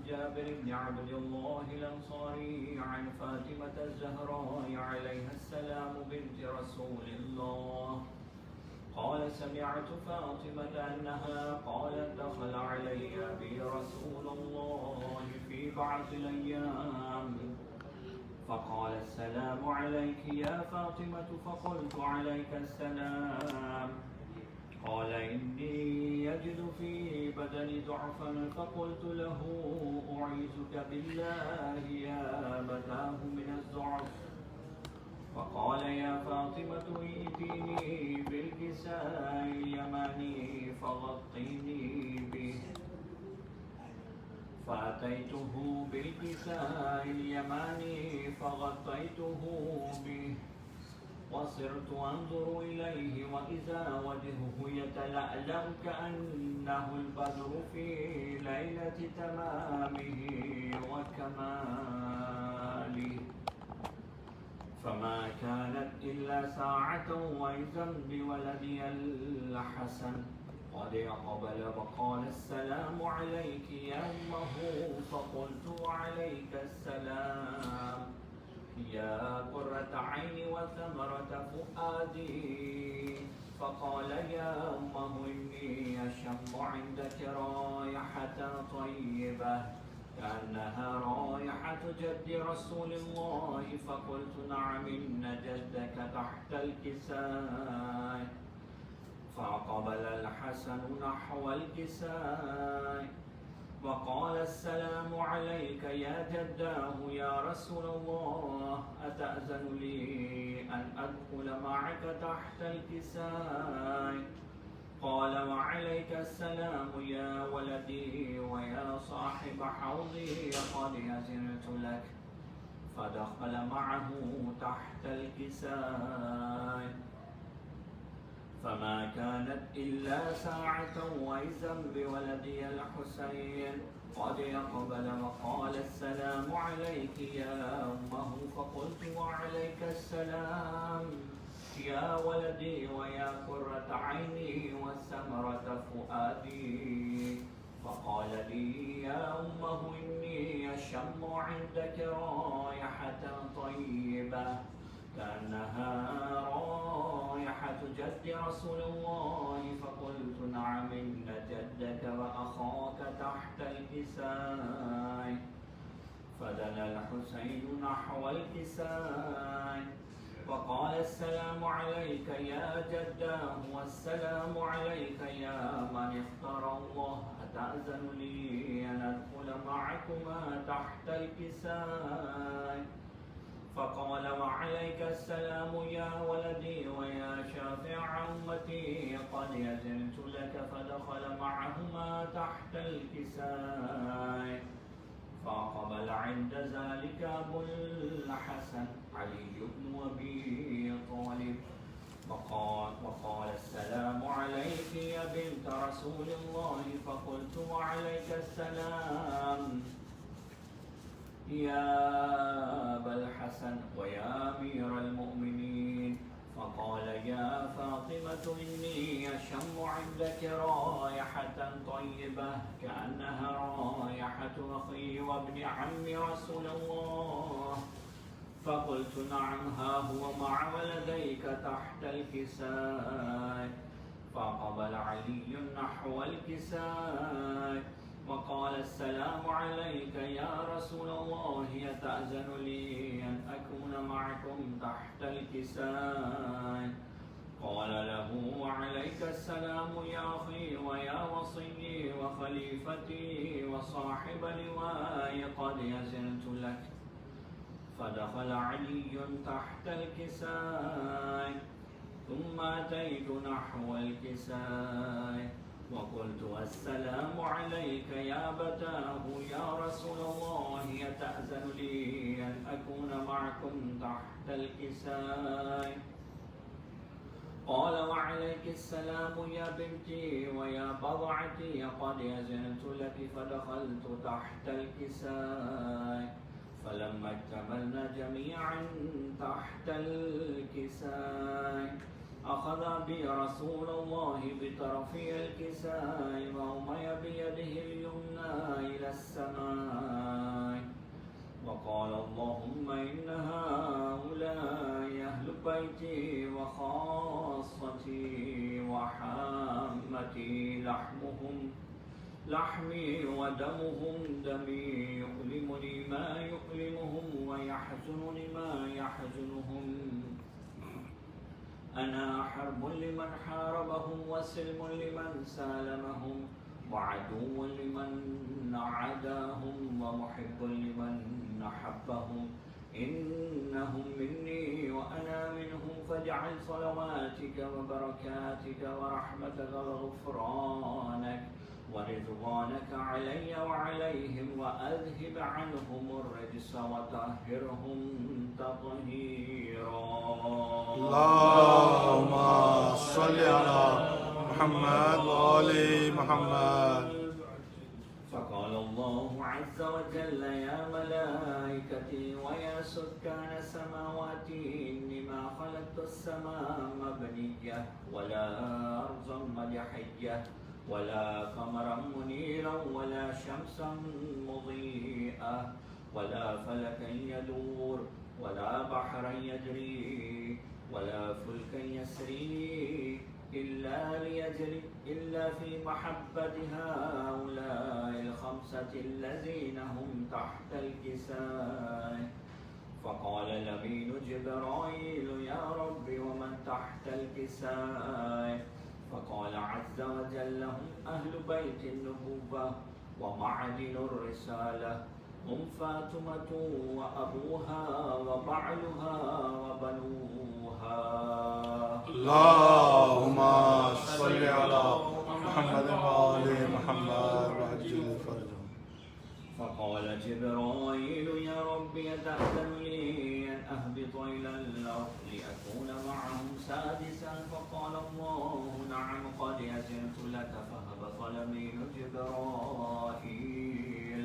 جابر بن عبد الله الأنصاري عن فاطمة الزهراء عليها السلام بنت رسول الله قال سمعت فاطمة أنها قالت دخل علي أبي رسول الله في بعض الأيام فقال السلام عليك يا فاطمة فقلت عليك السلام قال إني يجد في بدني ضعفا فقلت له أعيذك بالله يا أبتاه من الضعف فقال يا فاطمة ائتيني بالكساء اليماني فغطيني به فأتيته بالكساء اليماني فغطيته به وصرت أنظر إليه وإذا وجهه يتلألأ كأنه البدر في ليلة تمامه وكماله فما كانت إلا ساعة وإذا بولدي الحسن قد أقبل وقال السلام عليك يا أمه فقلت وعليك السلام يا قرة عيني وثمرة فؤادي فقال يا أمه إني أشم عندك رائحة طيبة كأنها رائحة جد رسول الله فقلت نعم إن جدك تحت الكساء فأقبل الحسن نحو الكساء وقال السلام عليك يا جداه يا رسول الله أتأذن لي أن أدخل معك تحت الكساء قال وعليك السلام يا ولدي ويا صاحب حوضي قد أذنت لك فدخل معه تحت الكساء فما كانت إلا ساعة وإذا بولدي الحسين قد أقبل وقال السلام عليك يا أمه فقلت وعليك السلام يا ولدي ويا قرة عيني وثمرة فؤادي فقال لي يا أمه إني أشم عندك رائحة طيبة كأنها رائحة جد رسول الله فقلت نعم إن جدك وأخاك تحت الكساء فدنا الحسين نحو الكساء وقال السلام عليك يا جداه والسلام عليك يا من اختار الله أتأذن لي أن أدخل معكما تحت الكساء فقال وعليك السلام يا ولدي ويا شافع أمتي قد أذنت لك فدخل معهما تحت الكساء فأقبل عند ذلك أبو الحسن علي بن أبي طالب وقال السلام عليك يا بنت رسول الله فقلت وعليك السلام يا أبا الحسن ويا أمير المؤمنين فقال يا فاطمة إني أشم عندك رائحة طيبة كأنها رائحة أخي وابن عم رسول الله فقلت نعم ها هو مع ولديك تحت الكساء فقبل علي نحو الكساء وقال السلام عليك يا رسول الله يتأذن لي أن أكون معكم تحت الكساء قال له وعليك السلام يا أخي ويا وصي وخليفتي وصاحب لواء قد أذنت لك فدخل علي تحت الكساء ثم أتيت نحو الكساء وقلت السلام عليك يا أبتاه يا رسول الله يتأذن لي أن أكون معكم تحت الكساء قال وعليك السلام يا بنتي ويا بضعتي قد أذنت لك فدخلت تحت الكساء فلما اكتملنا جميعا تحت الكساء أخذ بي رسول الله بطرفي الكساء وأمي بيده اليمنى إلى السماء وقال اللهم إن هؤلاء أهل بيتي وخاصتي وحامتي لحمي ودمهم دمي يؤلمني ما يؤلمهم ويحزنني ما يحزنهم أنا حرب لمن حاربهم وسلم لمن سالمهم وعدو لمن عاداهم ومحب لمن أحبهم إنهم مني وأنا منهم فاجعل صلواتك وبركاتك ورحمتك وغفرانك ورضوانك علي وعليهم وأذهب عنهم الرجس وطهرهم تطهيرا. اللهم صل على محمد وآل محمد. فقال الله عز وجل يا ملائكتي ويا سكان سماواتي إني ما خلقت السماء مبنية ولا أرضا مدحية ولا قمرا منيرا ولا شمسا مضيئة ولا فلكا يدور ولا بحرا يجري ولا فلكا يسري إلا في محبة هؤلاء الخمسة الذين هم تحت الكساء. فقال الأمين جبرائيل يا رب ومن تحت الكساء؟ فقال عز وجل هم أهل بيت النبوة ومعدن الرسالة هم فاطمة وأبوها وبعلها وبنوها. اللهم صل على محمد وآل محمد وعجل فرجهم. فقال جبرائيل يا رب يتأذن لي أن أهبط إلى الأرض لأكون معهم سادسا؟ فقال الله نعم قد أذنت لك فهبط الأمين جبرائيل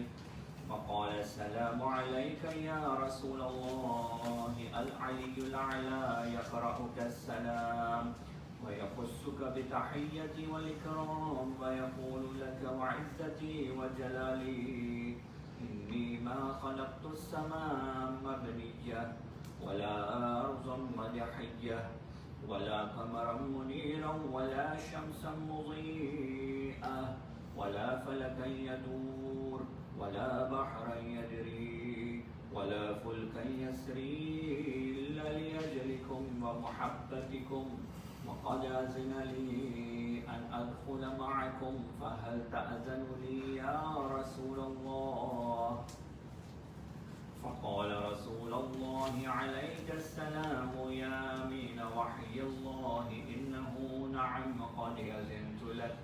فقال السلام عليك يا رسول الله العلي الأعلى يقرأك السلام ويخصك بتحية والإكرام ويقول لك وعزتي وجلالي إني ما خلقت السماء مبنية ولا أرضا مدحية ولا قمرا منيرا ولا شمسا مضيئة ولا فلكا يدور ولا بحرا يجري ولا فلكا يسري إلا لأجلكم ومحبتكم وقد أذن لي أن أدخل معكم فهل تأذن لي يا رسول الله؟ فقال رسول الله عليك السلام يا أمين وحي الله إنه نعم قد أذنت لك.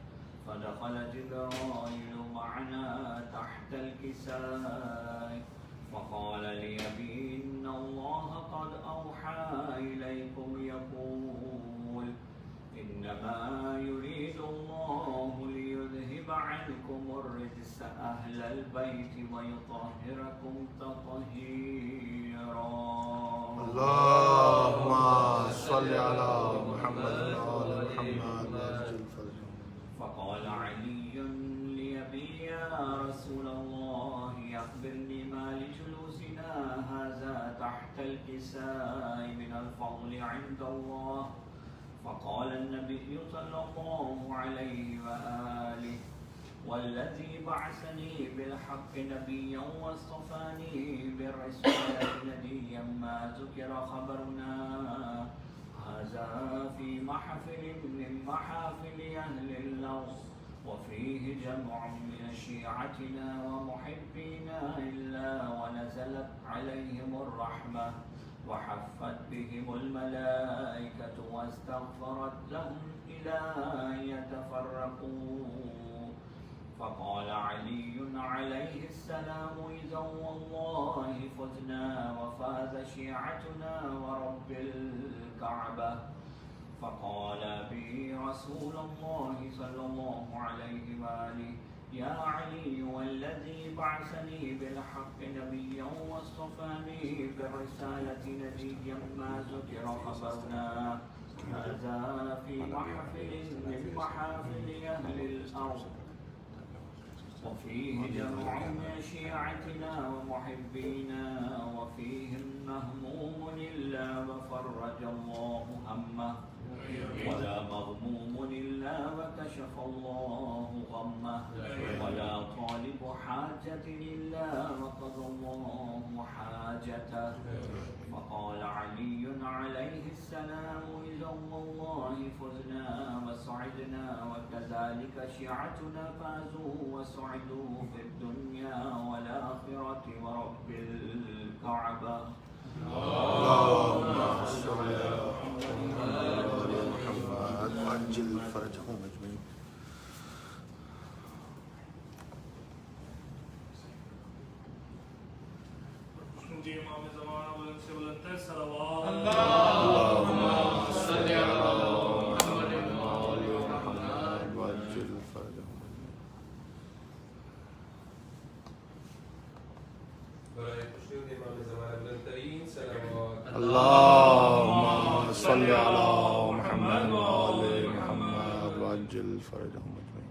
فدخل جبرائيل معنا تحت الكساء فقال لي أبي إن الله قد أوحى إليكم يقول إنما يريد الله ليذهب عنكم الرجس أهل البيت ويطهركم تطهيرا. اللهم صل على محمد وآل محمد وعجل فرجهم. فقال علي لأبي يا رسول الله أخبرني ما لجلوسنا هذا تحت الكساء من الفضل عند الله. فقال النبي صلى الله عليه وآله والذي بعثني بالحق نبيا واصطفاني بالرسالة نبيا ما ذكر خبرنا هذا في محفل من محافل أهل الأرض وفيه جمع من شيعتنا ومحبينا إلا ونزلت عليهم الرحمة وحفت بهم الملائكة واستغفرت لهم إلى أن يتفرقوا. فقال علي عليه السلام إذا والله فزنا وفاز شيعتنا ورب الكعبة. فقال بي رسول الله صلى الله عليه وآله يا علي والذي بعثني بالحق نبيا واصطفاني بالرسالة نبيا ما ذكر خبرنا هذا في محفل من محافل أهل الأرض وفيه جمع من شيعتنا ومحبينا وفيهم مهموم إلا وفرج الله همه ولا مغموم إلا وكشف الله غمه ولا طالب حاجة إلا وقضى الله حاجته فقال علي عليه السلام إذا والله فزنا وسعدنا وكذلك شيعتنا فازوا وسعدوا في الدنيا والآخرة ورب الكعبة اللهم صل على محمد وعجل فرجهم اجمعين. جی امام زمانہ بلند سے بلند تر صلوات اللهم صل على محمد وعلى محمد وعجل فرجهم برائے خوشنود امام زمانہ بلند ترین صلوات. اللهم صل على محمد وعلى محمد وعجل فرجهم اجمعين.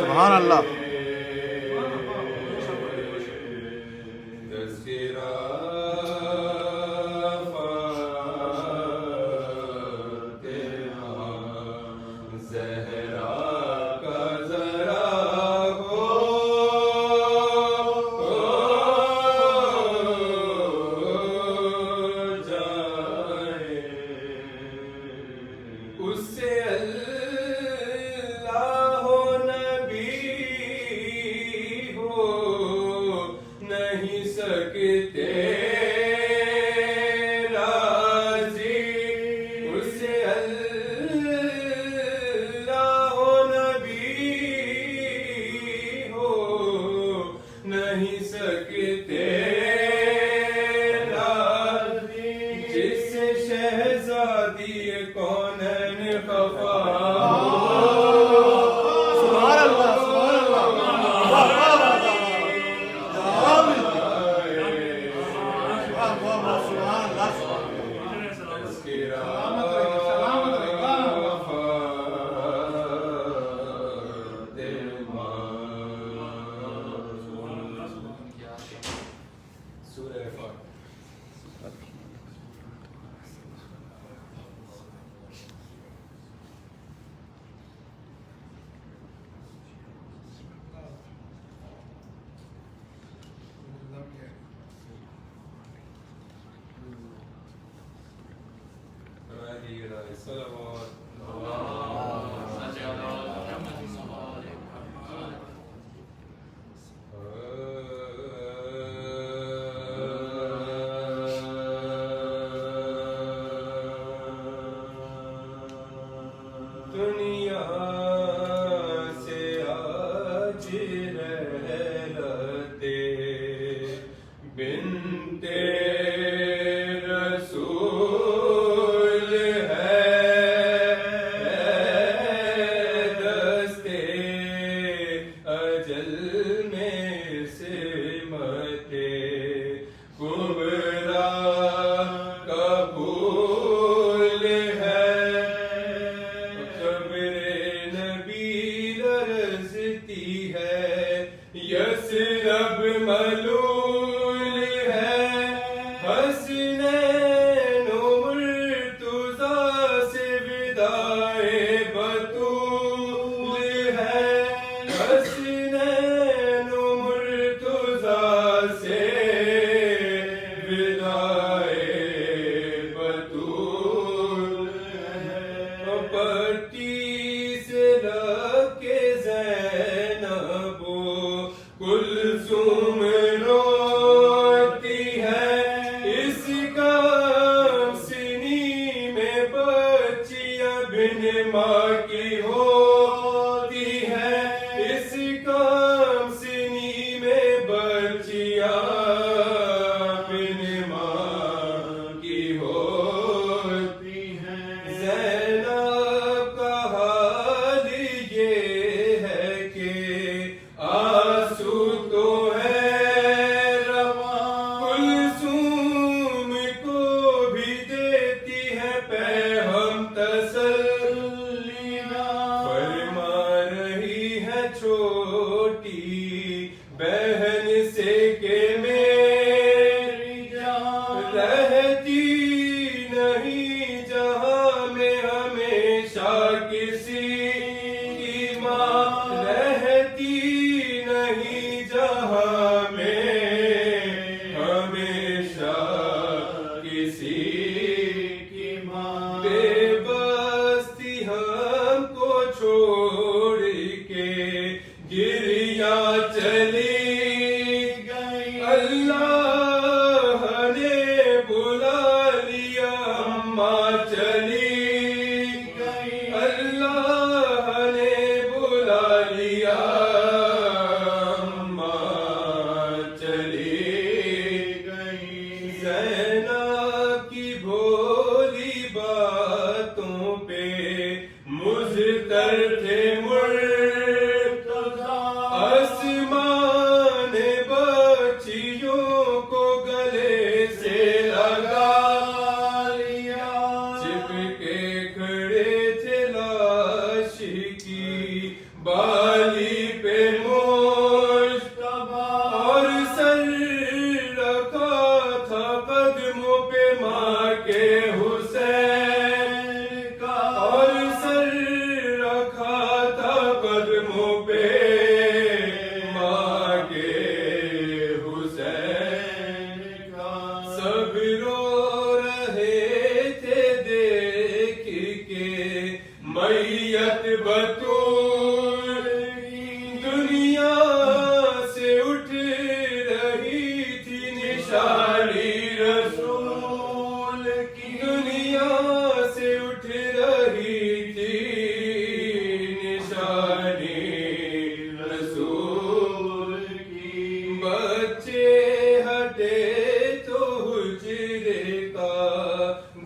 سبحان اللہ.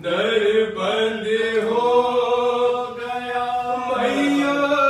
در بند ہو گیا، میاں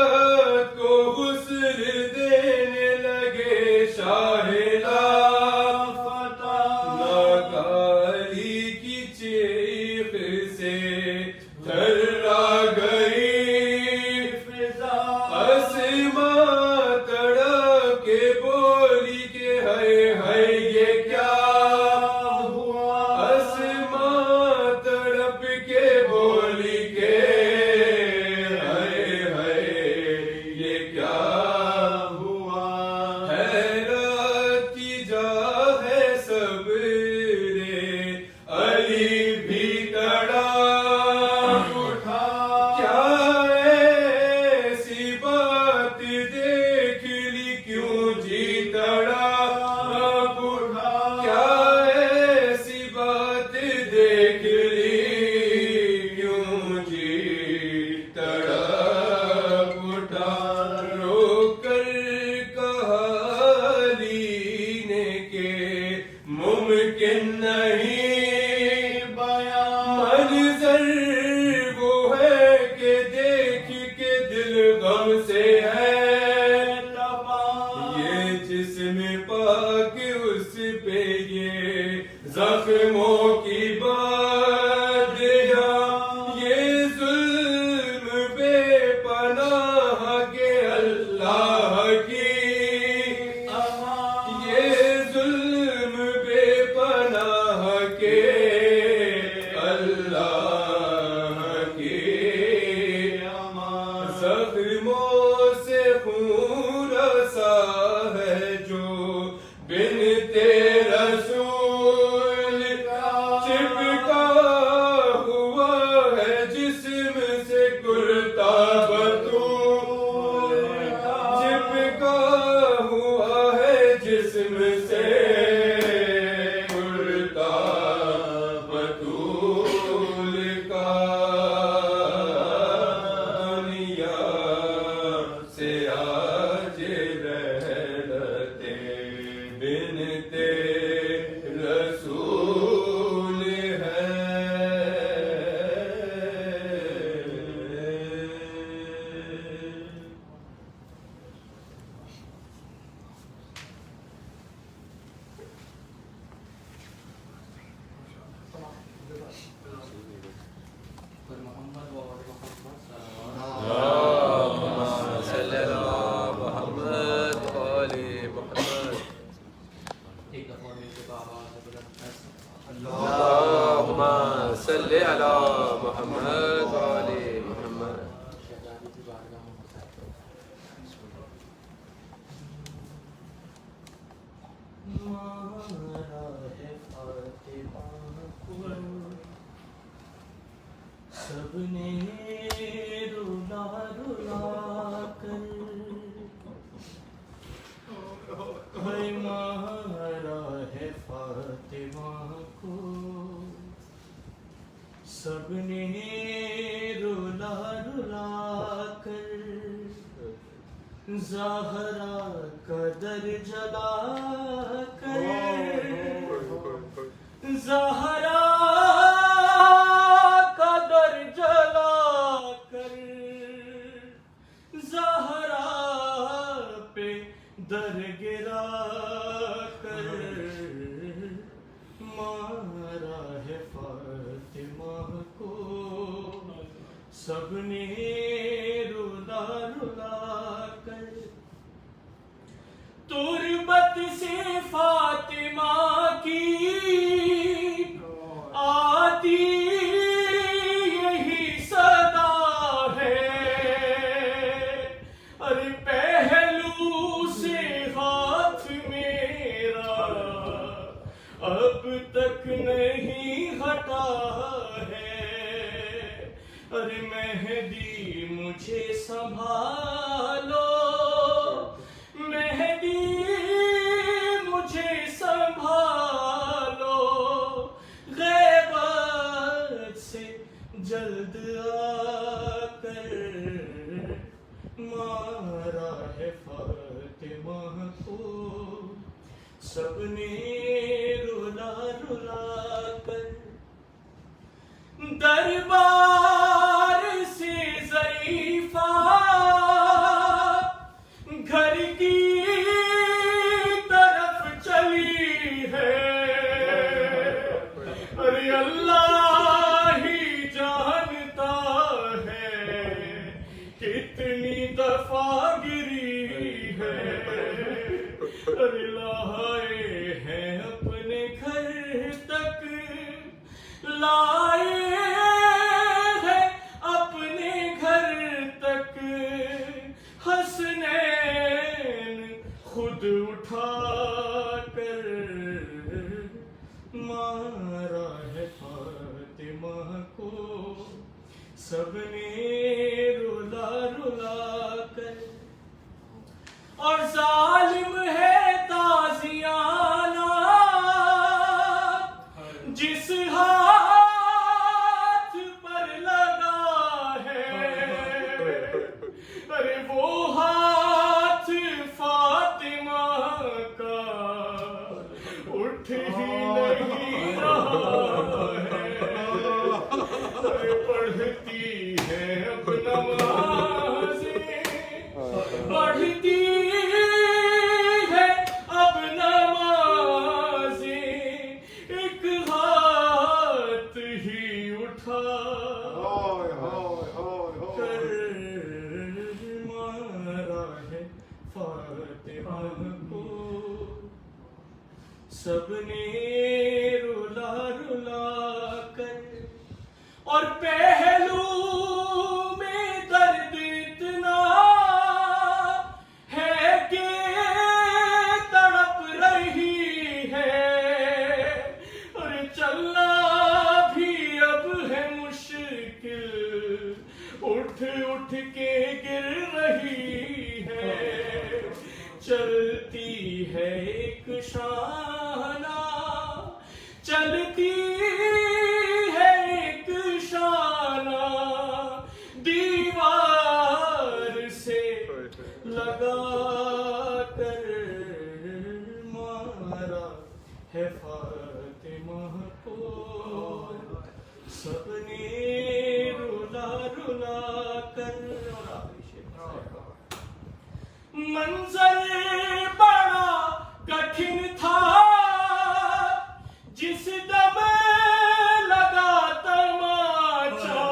زہرا کا در جلا کر زہرا کا در جلا کر زہرا پہ در گرا کر مارا ہے فاطمہ کو سب نے رلا رلا کر تربت سے فاطمہ کی آتی یہی صدا ہے ارے پہلو سے ہاتھ میرا اب تک نہیں ہٹا ہے ارے مہدی مجھے سنبھالو مہدی مجھے سنبھالو غیبت سے جلد آ کر مارا ہے فاطمہ کو سب نے رلا رلا کر دربار سے ظریفہ گھر کی طرف چلی ہے ارے اللہ ہی جانتا ہے کتنی دفعہ گری ہے ارے لائے ہیں اپنے گھر تک لائے ہیں اپنے گھر تک حسنین خود اٹھا کر مارا ہے فاطمہ کو سب نے رلا رلا کر اور ظالم ہے تازیانہ جس ہاتھ پر لگا ہے ارے وہ ہاتھ فاطمہ کا اٹھ ہی نہیں رہا ہے ارے پڑھتی ہے اب نمازیں پڑھتی ہے اب نمازیں ایک ہاتھ ہی اٹھا کر مارا ہے فاطمہ کو سب نے رلا رلا کر اور پہلو میں درد اتنا ہے کہ تڑپ رہی ہے اور چلنا بھی اب ہے مشکل اٹھ اٹھ کے گر رہی ہے چلتی ہے ایک شانہ چلتی ہے ایک شانہ دیوار سے لگا کر مارا ہے فاطمہ کو سب نے رلا رلا کر منظر بڑا کٹھن تھا جس دم لگا تماچا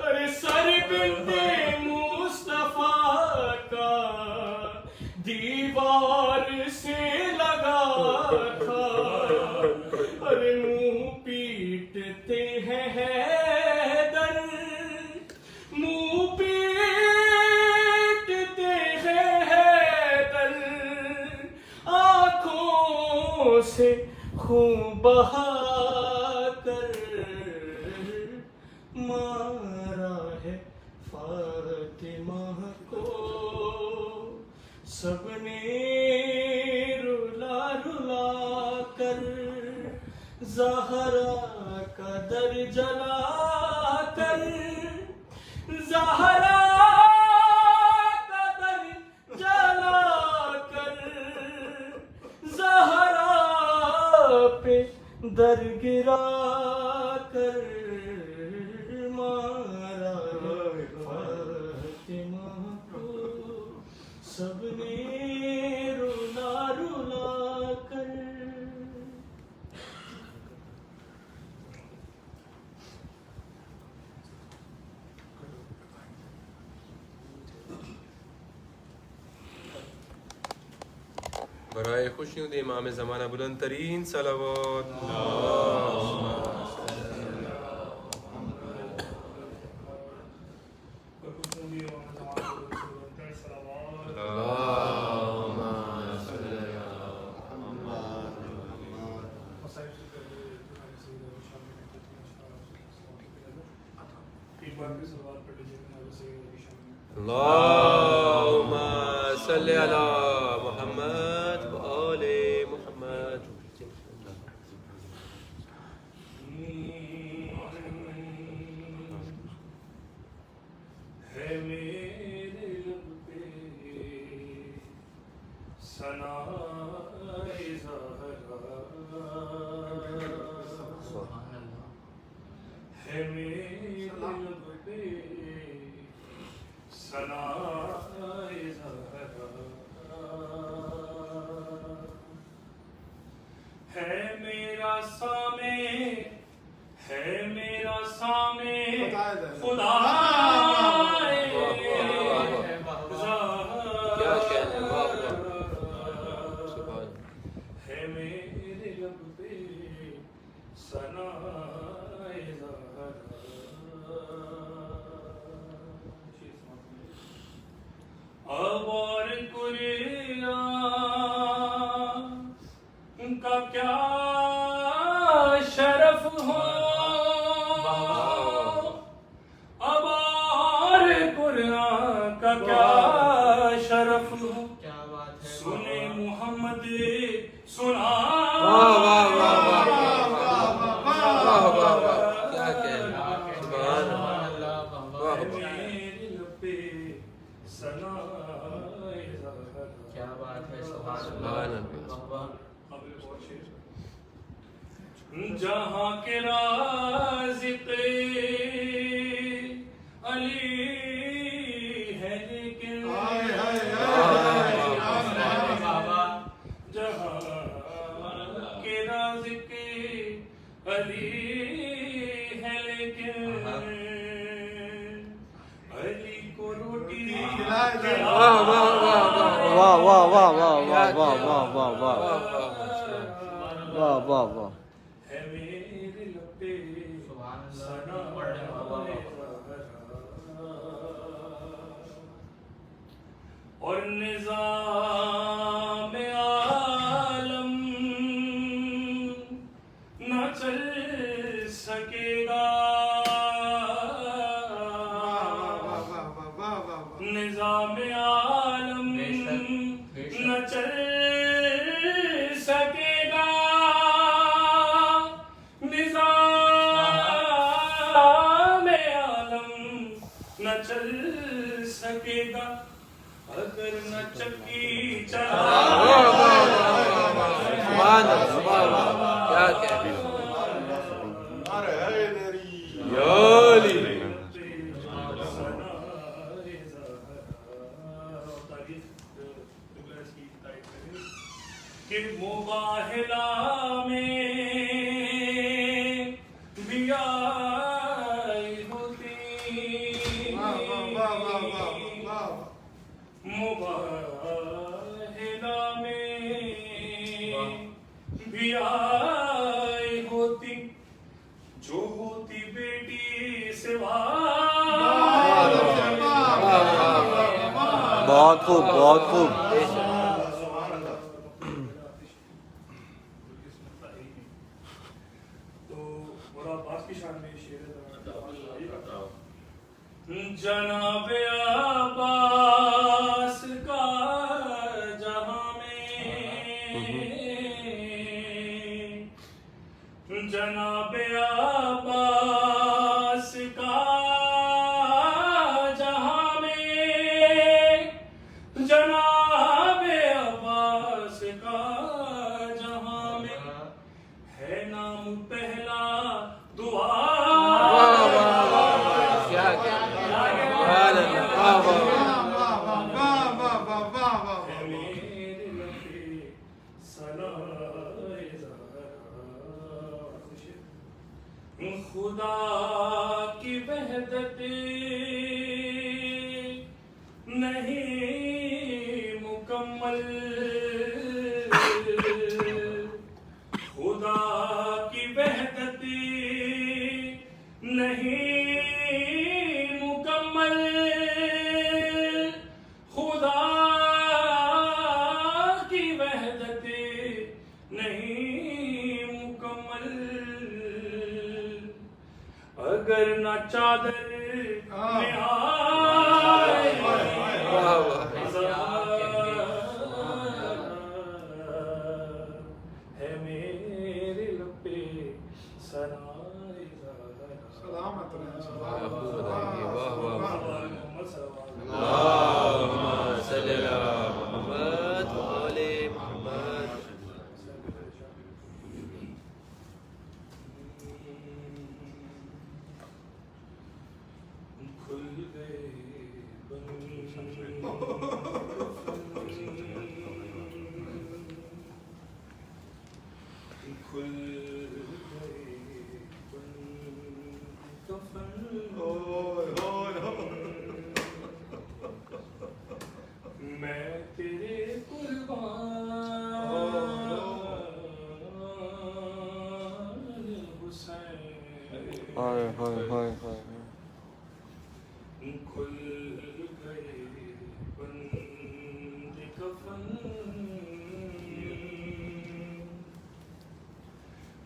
ارے سر بنت مصطفیٰ کا دیوار سے لگا تھا ارے منہ پیٹتے ہیں حیدر منہ پیٹتے ہیں حیدر آنکھوں سے خون بہا کر مارا ہے فاطمہ کو سب نے رلا رلا کر زہرا کا در جلا کر زہرا برائے خوشیوں دے امام زمانہ بلند ترین صلوات اللہم صلی علی محمد و آل محمد. ہے میرے لب پہ ثنائے زہرا، ہے میرے لب پہ ثنائے زہرا، ہے میرا سامع، ہے میرا سامع خدا ہے میرے لب پہ ثنائے زہرا. اب اور قرآن کا کیا شرف ہو، اب اور قرآن کا کیا شرف ہو، سنے محمد سنا جہاں کے رازق علی ہے لیکن جہاں کے رازق علی ہے لیکن علی کو روٹی واہ واہ واہ واہ واہ واہ واہ واہ واہ واہ واہ. ہے میرے لب پہ ثنائے زہرا، اور نظام عالم نہ چل سکے گا، نظام عالم نہ چل سکے گا، نظام عالم نہ چل سکے گا اگر نہ چکی چلا. کہ مباہلہ میں بھی آئی ہوتی، مباہلہ میں بھی آئی ہوتی، جو ہوتی بیٹی سوا. بہت خوب بہت خوب. جناب عباس کا جہاں میں، جناب عباس کا جہاں میں، جناب عباس کا جہاں میں، ہے نام پہلا دعا. خدا کی وحدت نہیں مکمل، چادر میں آئے ہے میرے لب پہ سنائے سلامت رہے اللهم صل على محمد وآل محمد. کھل گئے میں تیرے قربان حسین ہائے ہائے ہائے ہائے کھل گئے بند کفن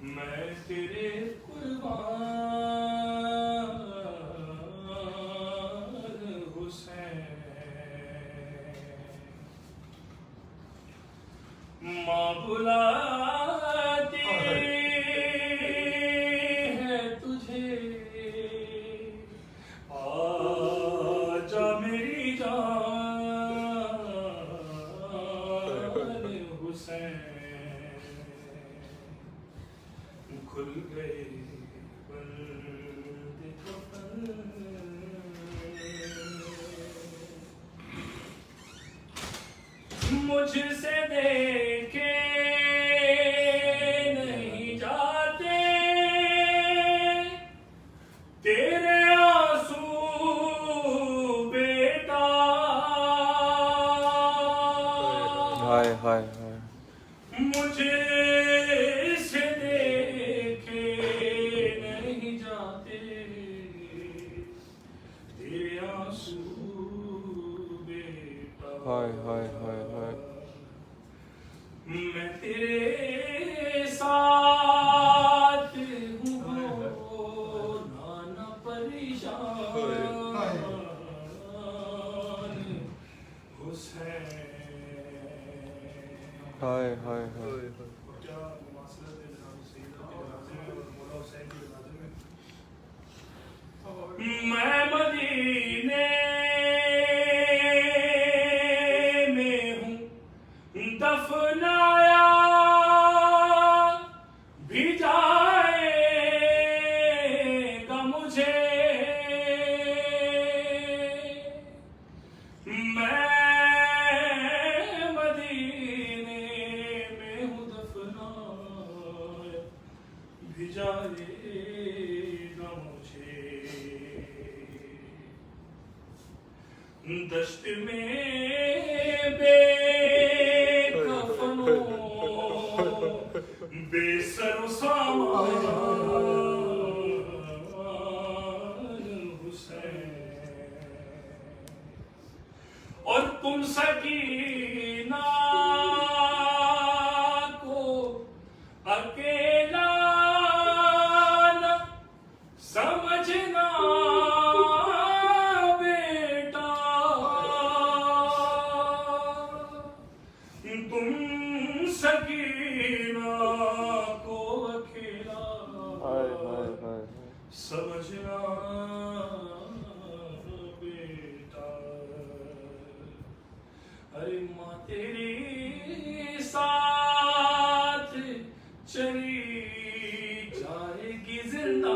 میں تیرے قربان حسین ماں بلاتی ہے تجھے آجا میری جان حسین کھل گئے بند کفن مجھ سے دیکھے نہیں جاتے تیرے آنسو بیٹا ہائے ہائے ہائے مجھے سے دیکھے نہیں جاتے تیرے آنسو بیٹا ہائے ہائے ہائے ہائے میں تیرے ساتھ ہوں نانا پریشان حسین ہائے ہائے ہائے کیا مواصلت ہے جناب سیدہ کے جنازے میں اور مولا حسین کے جنازے میں میں مدینے میں ہوں دفنایا بھی جائے گا مجھے میں مدینے میں ہوں دفنایا بھی جائے گا مجھے دشت میں بے بے سر و سامان حسین اور تم سکینہ کو اکیلا نہ سمجھنا بیٹا تم سکینہ کو اکیلا ہائے ہائے ہائے سمجھنا بیٹا ارے ماں تیری ساتھ چلی جائے گی زندہ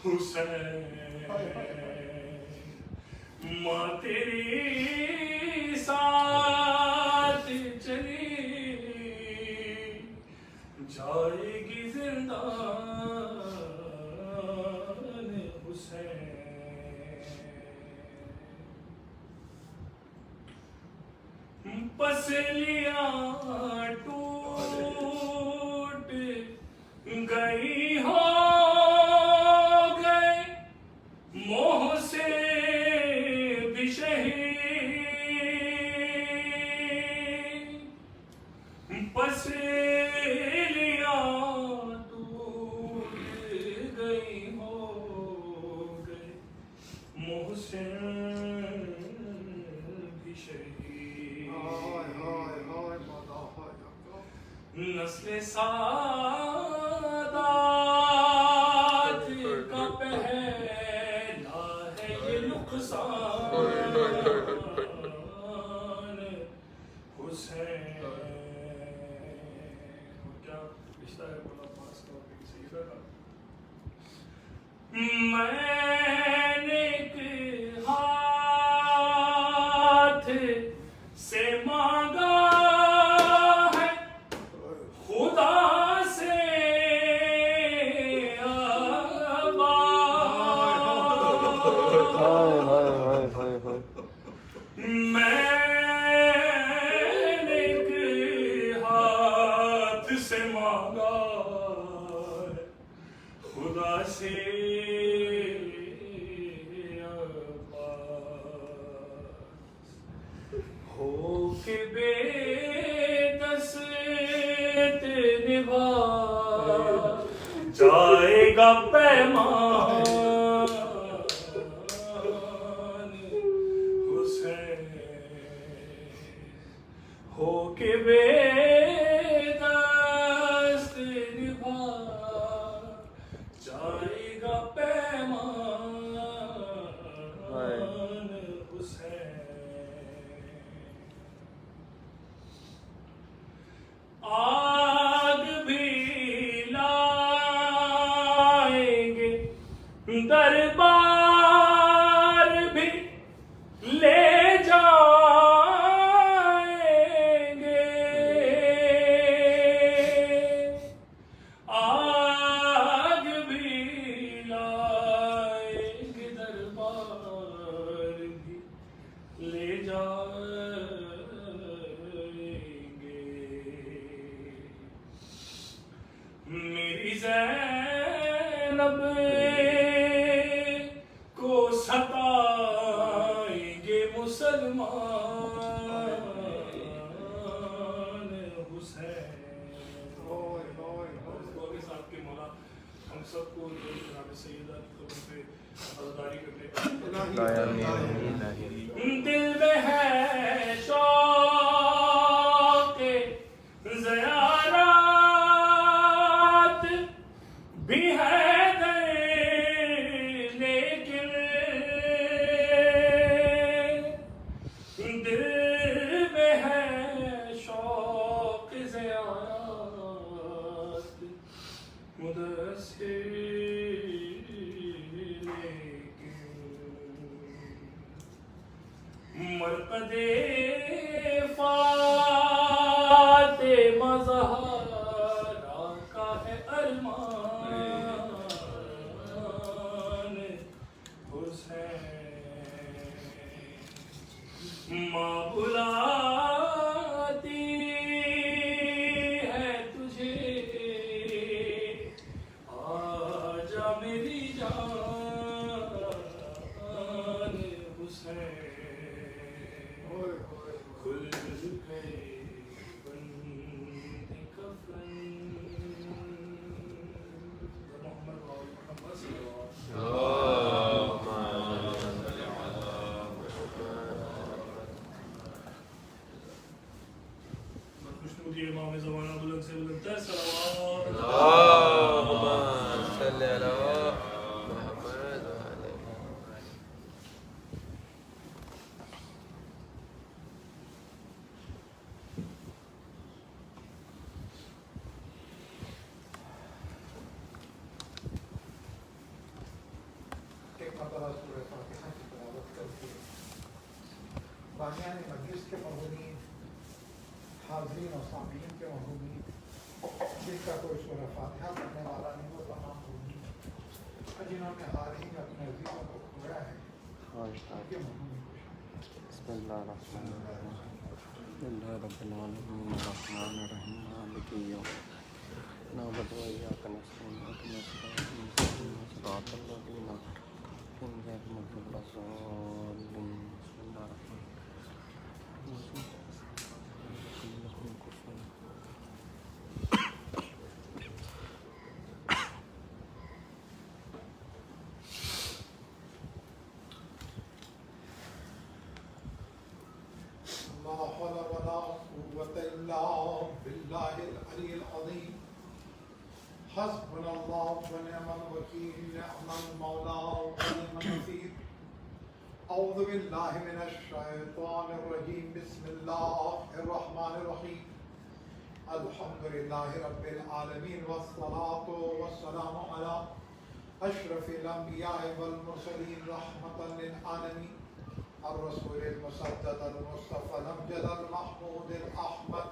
حسین ماں تیری ساتھ چلی جائے گی زندہ حسین پسلیاں ٹوٹ گئی ہو گئے موہ سے بھی شہید پسلیاں ٹوٹ سادات کا پہلا ہے یہ نقصان حسین. کیا رشتہ ہے بولا پاس کا سیدہ کا. میں نے ایک ہاتھ سے مانگا ہے خدا سے میں نے ایک ہاتھ سے مانگا خدا سے ہو کے بے دست نبھا جائے گا پیمان حسین. ہو کے بے دست نبھا جائے گا پیمان حسین. آگ بھی لائیں گے دربار بھی لے جائیں گے. آگ بھی لائیں گے دربار بھی لے جائیں گے. میری زینب کو ستائیں گے مسلمان حسین. صاحب کے مولا ہم سب کو جناب سیدہ کی قبر پہ عزاداری کرنے کا دل میں ہے شوق زیارات بھی ہے لیکن دل میں ہے شوق زیارات مدثر مرقد فاطمہ زہرا کا ہے ارمان حسین. ماں بلاتی ہے تجھے آجا میری جان حسین. کھل گئے بند کفن محمد محمد صلی خوشنودی امام زمانہ بلند سے بلند تر صلوات اللہم صلی علی محمد بانیان مجلس کے مرحومین، حاضرین اور سامعین کے مرحومین، جن کا کوئی سورہ فاتحہ پڑھنے والا نہیں وہ تمام مرحومین، جنہوں نے حال ہی میں اپنے عزیزوں کو کھویا ہے ان کے مرحومین کو بسم اللہ الرحمن الرحیم الحمد للہ رب العالمین الرحمن الرحیم مالک یوم الدین نعبد و ایاک نستعین اهدنا الصراط المستقیم صراط الذین انعمت علیہم غیر المغضوب علیہم بسم اللہ الرحمن الرحیم. لا حول ولا قوة إلا بالله العلي العظيم. باللہ من الشیطان الرجیم بسم اللہ الرحمن الرحیم الحمدللہ رب العالمین والصلاة والسلام علی اشرف الانبیاء والمرسلین رحمتا للعالمین الرسول المسدد المصطفى الامجد المحمود الاحمد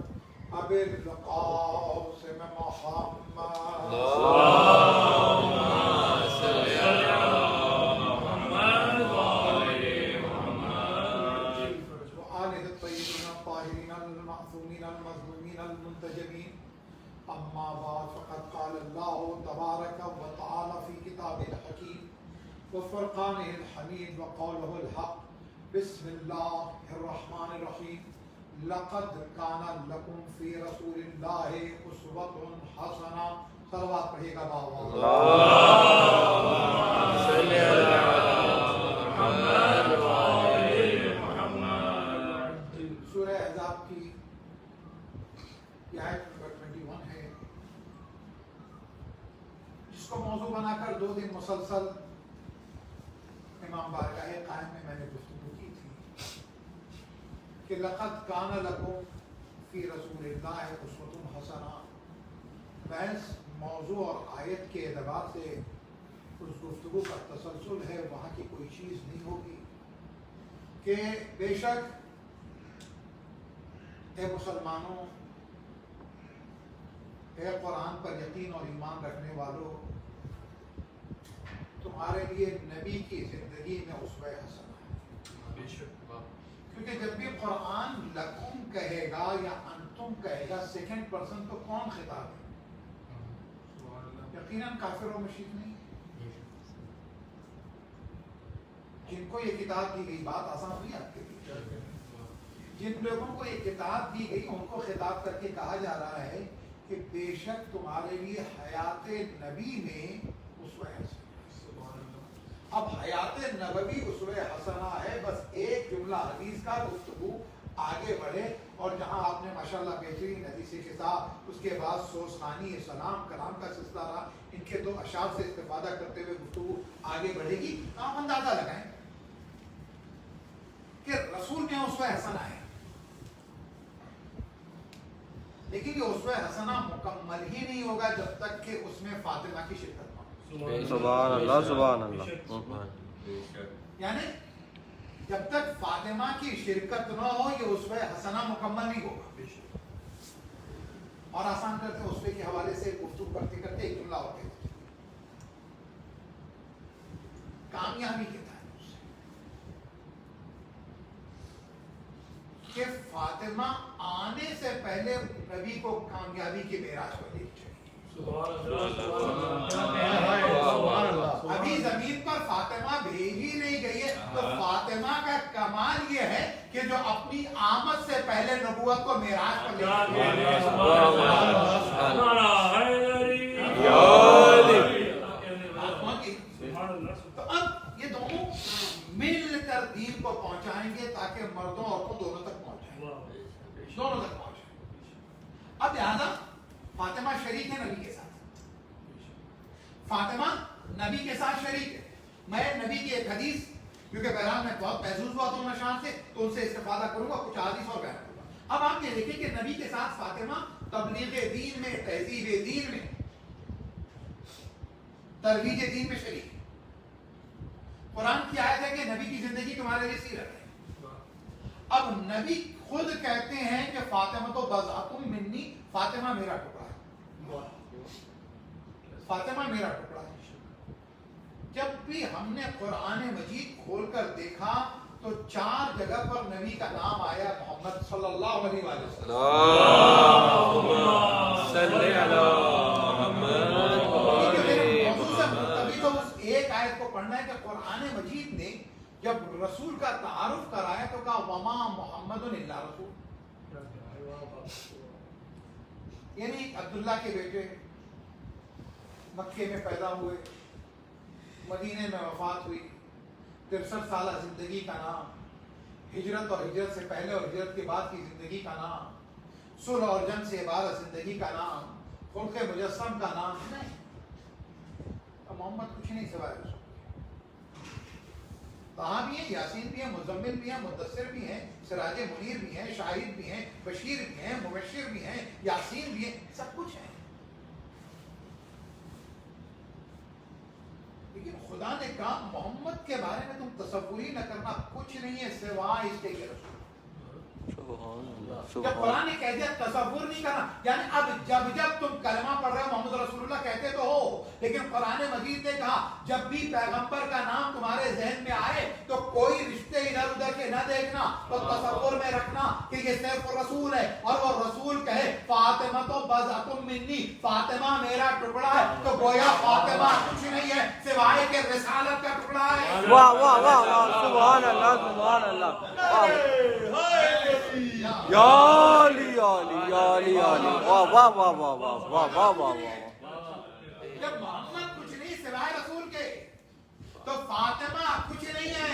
ابي القاسم محمد اللهم صل على محمد وآل محمد وآله الطيبين الطاهرين المعصومين المظلومين المنتجبين أما بعد فقد قال الله تبارك وتعالى في كتابه الحكيم وفرقانه الحميد وقوله الحق بسم الله الرحمن الرحيم لقد كان لكم في رسول الله أسوة حسنة صلوات پڑھیے گا باوا اللهم صل على محمد وآل محمد سورہ احزاب کی یہ آیت نمبر 21 ہے جس کو موضوع بنا کر 2 دن مسلسل امام بارگاہ قائم میں نے گفتگو کی تھی کہ لقد کان لکم فی رسول اللہ اسوۃ حسنہ. بحث موضوع اور آیت کے اعتبار سے اس گفتگو کا تسلسل ہے، وہاں کی کوئی چیز نہیں ہوگی کہ بے شک اے مسلمانوں، اے قرآن پر یقین اور ایمان رکھنے والوں، تمہارے لیے نبی کی زندگی میں اسوہ حسنہ ہے. کیونکہ جب بھی قرآن لکم کہے گا یا انتم کہے گا سیکنڈ پرسن تو کون خطاب ہے؟ یقیناً کافر و مشرک نہیں. جن کو یہ کتاب دی گئی، بات آسان ہوئی آپ کے لیے، جن لوگوں کو یہ کتاب دی گئی ان کو خطاب کر کے کہا جا رہا ہے کہ بے شک تمہارے لیے حیات نبی میں اسوہ حسنہ. اب حیات نبوی اسوہ حسنہ ہے، بس ایک جملہ حدیث کا گفتگو آگے بڑھے، اور جہاں آپ نے ماشاءاللہ بہترین حدیث کے ساتھ اس کے بعد سوسخانی سلام کلام کا سلسلہ رہا، ان کے 2 اشعار سے استفادہ کرتے ہوئے گفتگو آگے بڑھے گی. آپ اندازہ لگائیں کہ رسول میں اسوہ حسنہ ہے، لیکن یہ اسوہ حسنہ مکمل ہی نہیں ہوگا جب تک کہ اس میں فاطمہ کی شرکت نہ ہو. سبحان اللہ سبحان اللہ. یعنی جب تک فاطمہ کی شرکت نہ ہو یہ اسوہ حسنہ مکمل نہیں ہوگا. اور آسان کرتے اسوے کے حوالے سے گفتگو کرتے کرتے ایک جملہ ہوتے ہیں کامیابی کے تعلق سے کہ فاطمہ آنے سے پہلے نبی کو کامیابی کی معراج پر لے چلی. ابھی زمین پر فاطمہ بھیجی نہیں گئی ہے، تو فاطمہ کا کمال یہ ہے کہ جو اپنی آمد سے پہلے نبوت کو معراج پر لے تو اب یہ دونوں مل کر دین کو پہنچائیں گے تاکہ مردوں عورتوں دونوں تک پہنچائیں. اب لہذا فاطمہ شریک ہے نبی کے ساتھ، فاطمہ نبی کے ساتھ شریک ہے. میں نبی کی ایک حدیث، کیونکہ بہرحال میں بہت محظوظ ہوا تو مشان سے، تو ان سے استفادہ کروں گا، کچھ حدیث اور بیان کروں گا. اب آپ یہ دیکھیں کہ نبی کے ساتھ فاطمہ تبلیغ دین میں، تہذیب دین میں، ترویج دین میں شریک ہے. قرآن کی آیت ہے کہ نبی کی زندگی تمہارے لیے سیرت ہے. اب نبی خود کہتے ہیں کہ فاطمہ تو بضعۃ منی، فاطمہ میرا ٹکڑا ہے، فاطمہ میرا ٹکڑا ہے. جب بھی ہم نے قرآن مجید کھول کر دیکھا تو 4 جگہ پر نبی کا نام آیا محمد صلی اللہ علیہ وسلم. اللهم صل على محمد تبھی تو اس ایک آیت کو پڑھنا ہے کہ قرآن مجید نے جب رسول کا تعارف کرایا تو کہا وما محمد الا رسول، یعنی عبداللہ کے بیٹے مکے میں پیدا ہوئے، مدینے میں وفات ہوئی، 63 سالہ زندگی کا نام، ہجرت اور ہجرت سے پہلے اور ہجرت کے بعد کی زندگی کا نام، صلح اور جنگ سے بعد زندگی کا نام، خلق مجسم کا نام نہیں. محمد کچھ نہیں سوائے رسول. تو طہ بھی ہیں، یاسین بھی ہیں، مزمل بھی ہیں، مدثر بھی ہیں، سراج منیر بھی ہیں، شاہد بھی ہیں، بشیر بھی ہیں، مبشر بھی ہیں، یاسین بھی ہیں، سب کچھ ہے. لیکن خدا نے کہا محمد کے بارے میں تم تصور ہی نہ کرنا، کچھ نہیں ہے سوائے اس کے کہ رسول. جب قرآن نے کہہ دیا تصور نہیں کرنا، یعنی اب جب تم کلمہ پڑھ رہے ہو محمد رسول اللہ کہتے تو ہو، لیکن قرآن مجید نے کہا جب بھی پیغمبر کا نام تمہارے ذہن میں آئے تو کوئی رشتے ادھر ادھر کے نہ دیکھنا، تو تصور میں رکھنا کہ یہ صرف رسول ہے، اور وہ رسول کہے فاطمہ تو بضعۃ منی، فاطمہ میرا ٹکڑا ہے، تو گویا فاطمہ کچھ نہیں ہے سوائے کہ رسالت کا ٹکڑا ہے. واہ واہ واہ واہ، سبحان اللہ سبحان اللہ، یا علی یا علی یا علی یا علی، واہ واہ واہ واہ واہ واہ واہ واہ. جب محمد کچھ نہیں سوائے رسول کے، تو فاطمہ کچھ نہیں ہے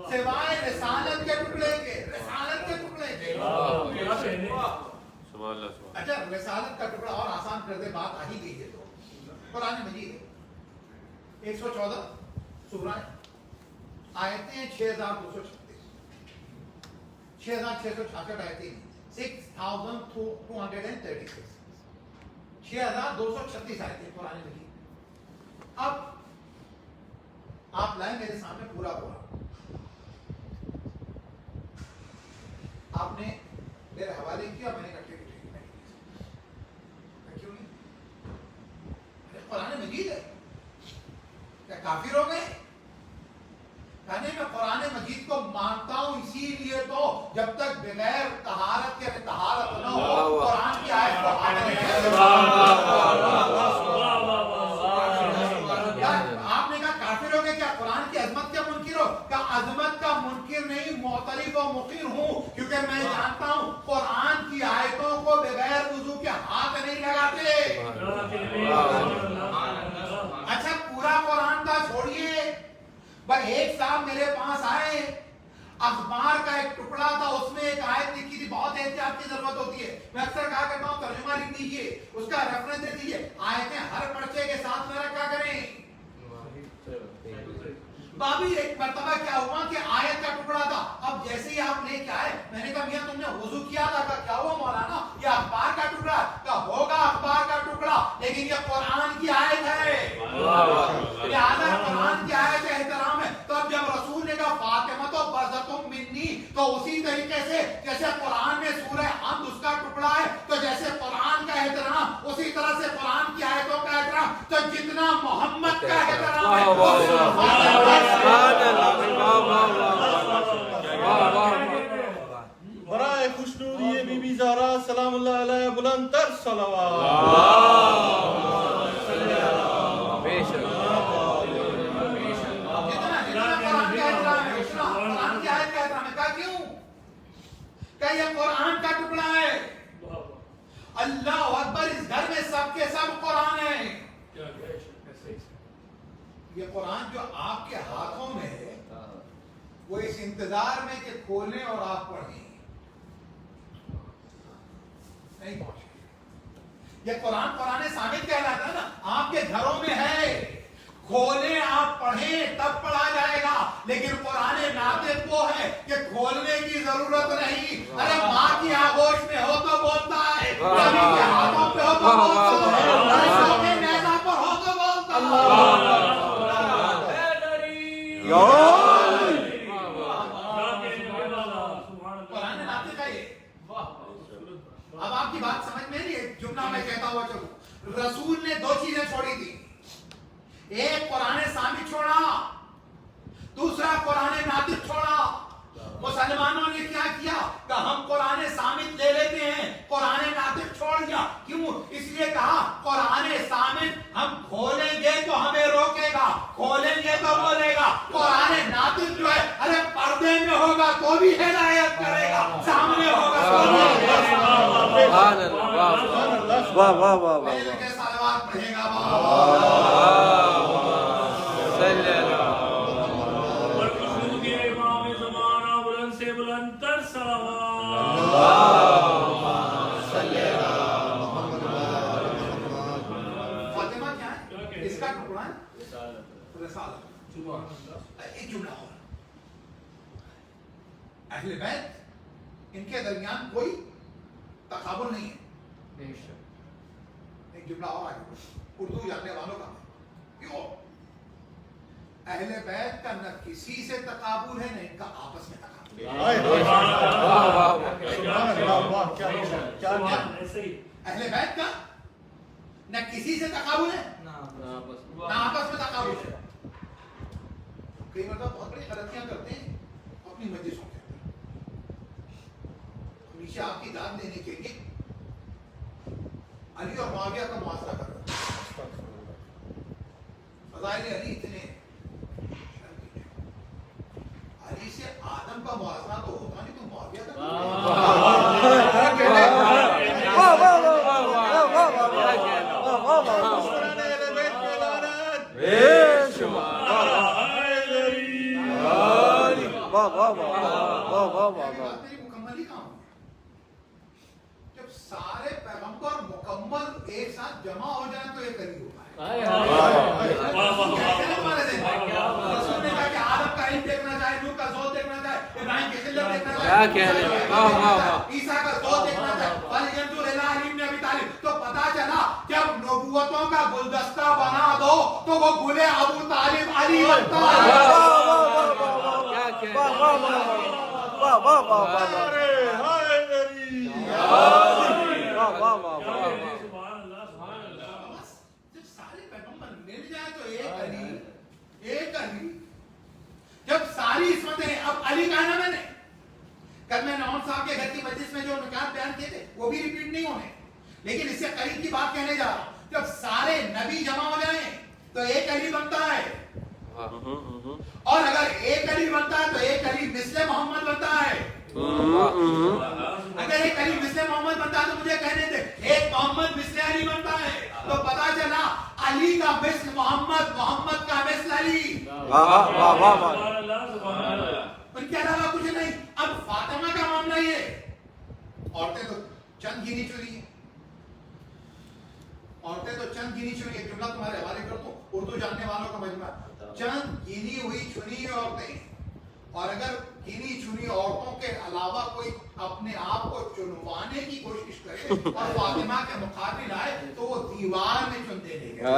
سوائے رسالت کے ٹکڑے کے، رسالت کے ٹکڑے کے. اچھا رسالت کا ٹکڑا اور آسان کر دے، بات آ ہی گئی ہے تو قرآن مجید ہے 114 سورہ آیتیں ہیں 6236، 6666 آیتیں، 6236، 6236 آیتیں قرآن مجید. اب آپ لائیں میرے سامنے پورا قرآن، آپ نے میرے حوالے کیا، میں نے کٹے کیوں نہیں؟ قرآن مجید ہے، کیا کافر ہو گئے؟ کہنے میں قرآن مجید کو مانتا ہوں اسی لیے تو جب تک بغیر طہارت کے طہارت نہ ہو قرآن کی آیت کو آپ نے کہا کافر ہو گئے، کیا قرآن کی عظمت کے منکر ہو؟ کیا عظمت کا منکر نہیں، معترف و مقر ہوں، کیونکہ میں جانتا ہوں قرآن کی آیتوں کو بغیر وضو کے ہاتھ نہیں لگاتے. اچھا پورا قرآن کا چھوڑیے، بھائی ایک صاحب میرے پاس آئے، اخبار کا ایک ٹکڑا تھا، اس میں ایک آیت لکھی تھی، بہت احتیاط کی ضرورت ہوتی ہے، میں اکثر کہا کرتا ہوں ترجمہ لکھ دیجیے، اس کا ریفرنس دے دیجیے، آیتیں ہر پرچے کے ساتھ نہ رکھا کریں. بابی ایک مرتبہ کیا ہوا کہ آیت کا ٹکڑا تھا، اب جیسے ہی آپ لے کے آئے میں نے کہا میاں تم نے وضو کیا تھا؟ کہا کیا ہوا مولانا، یہ اخبار کا ٹکڑا. کہا ہوگا اخبار کا ٹکڑا لیکن یہ قرآن کی آیت ہے، لہذا قرآن کی آیت احترام ہے. تو اب جب رسول نے کہا فاطمہ تو بضعۃ منی، تو اسی طریقے سے جیسے قرآن میں سورہ حمد اس کا ٹکڑا ہے، تو جیسے قرآن کا احترام اسی طرح سے قرآن کی آیتوں کا احترام، تو جتنا محمد کا احترام ہے برائے خوشنودی بی بی زہرا سلام اللہ علیہ بلند تر صلوات. یہ قرآن کا ٹکڑا ہے. اللہ اکبر، اس گھر میں سب کے سب قرآن ہے. یہ قرآن جو آپ کے ہاتھوں میں ہے وہ اس انتظار میں کہ کھولیں اور آپ پڑھیں نہیں پہنچے. یہ قرآن ثابت کہلاتا ہے نا، آپ کے گھروں میں ہے، کھولیں آپ پڑھیں تب پڑھا جائے گا. لیکن قرآن ناطق وہ ہے کہ کھولنے کی ضرورت نہیں. ارے ماں کی آغوش میں ہو تو بولتا ہے، نبی کے ہاتھوں پہ ہو تو بولتا ہے، عائشہ کے نیزہ پر ہو تو بولتا ہے. قرآن ناطق ہے یہ. اب آپ کی بات سمجھ میں نہیں ہے، جملہ میں کہتا ہوا چلو. رسول نے دو چیزیں چھوڑی تھی، ایک قرآن ثابت چھوڑا، دوسرا قرآن ناطق چھوڑا. مسلمانوں نے کیا کیا کہ ہم قرآن ثابت لے لیتے ہیں، قرآن ناطق چھوڑ دیا. کیوں؟ اس لیے کہا قرآن ثابت ہم کھولیں گے تو ہمیں روکے گا، کھولیں گے تو بولے گا. قرآن ناطق جو ہے ارے پردے میں ہوگا تو بھی ہدایت کرے گا، سامنے ہوگا تو بھی واہ واہ واہ واہ کے صلوات پڑھے گا. فاطمہ کیا ہے؟ اس کا ٹکڑا ہے رسالت. ایک جملہ اور اہل بیت ان کے درمیان کوئی تقابل نہیں ہے. ایک جملہ اور آگے اردو جاننے والوں کا کیوں اہل بیت کا نہ کسی سے تقابل ہے نہ ان کا آپس میں تقابل ہے. اہل بیت کا نہ کسی سے تقابل ہے نہ آپس میں تقابل ہے. کئی مرتبہ بہت بڑی غلطیاں کرتے ہیں اپنی مجلسوں کے اندر. ہمیشہ آپ کی داد دینے کے لیے علی اور معاویہ کا محاصرہ کر رہا ہے. فضائل علی اتنے علی سے آدم کا محاصرہ تو ہوتا نہیں تو معاویہ مکمل ہی کام. جب سارے پیغمبر مکمل ایک ساتھ جمع ہو جائیں تو یہ قریب ہوتا ہے. رسول نے کہا کہ آدم کا علم دیکھنا چاہے, نوح کا زود دیکھنا چاہے, ابراہیم کی خلت دیکھنا چاہے, عیسیٰ کا زود دیکھنا چاہے, فَلْيَنْظُرْ إِلَىٰ عَلِي بْنِ أَبِي طَالِبٍ. تو پتا چلا جب نبوتوں کا گلدستہ بنا دو تو وہ گلے ابو طالب علی بنتا ہے. جب سارے پیغمبر مل جائے تو ایک علی. جب ساری عصمتیں اب علی کا نام ہے. کل میں نعمان صاحب کے گھر کی مجلس میں جو نکات بیان کیے تھے وہ بھی ریپیٹ نہیں ہونے, لیکن اس سے قریب کی بات کہنے جا رہا ہوں. جب سارے نبی جمع ہو جائیں تو ایک علی بنتا ہے, اور اگر ایک علی بنتا ہے تو ایک علی مثل محمد بنتا ہے. اگر ایک علی مثل محمد بنتا ہے تو مجھے کہنے دے ایک محمد مثل علی بنتا ہے. تو پتا چلا علی کا مثل محمد, محمد کا مثل علی. ان کے علاوہ کچھ نہیں. اب فاطمہ کا معاملہ یہ, عورتیں تو چند گنی چنی ہیں, عورتیں تو چند گنی چنی. ایک جملہ تمہارے حوالے کر دوں, اردو جاننے والوں کا مجمع. چند گنی ہوئی چنی عورتیں, اور اگر گنی چنی عورتوں کے علاوہ کوئی اپنے آپ کو چنوانے کی کوشش کرے اور فاطمہ کے مقابل آئے تو وہ دیوار میں چن دے گا.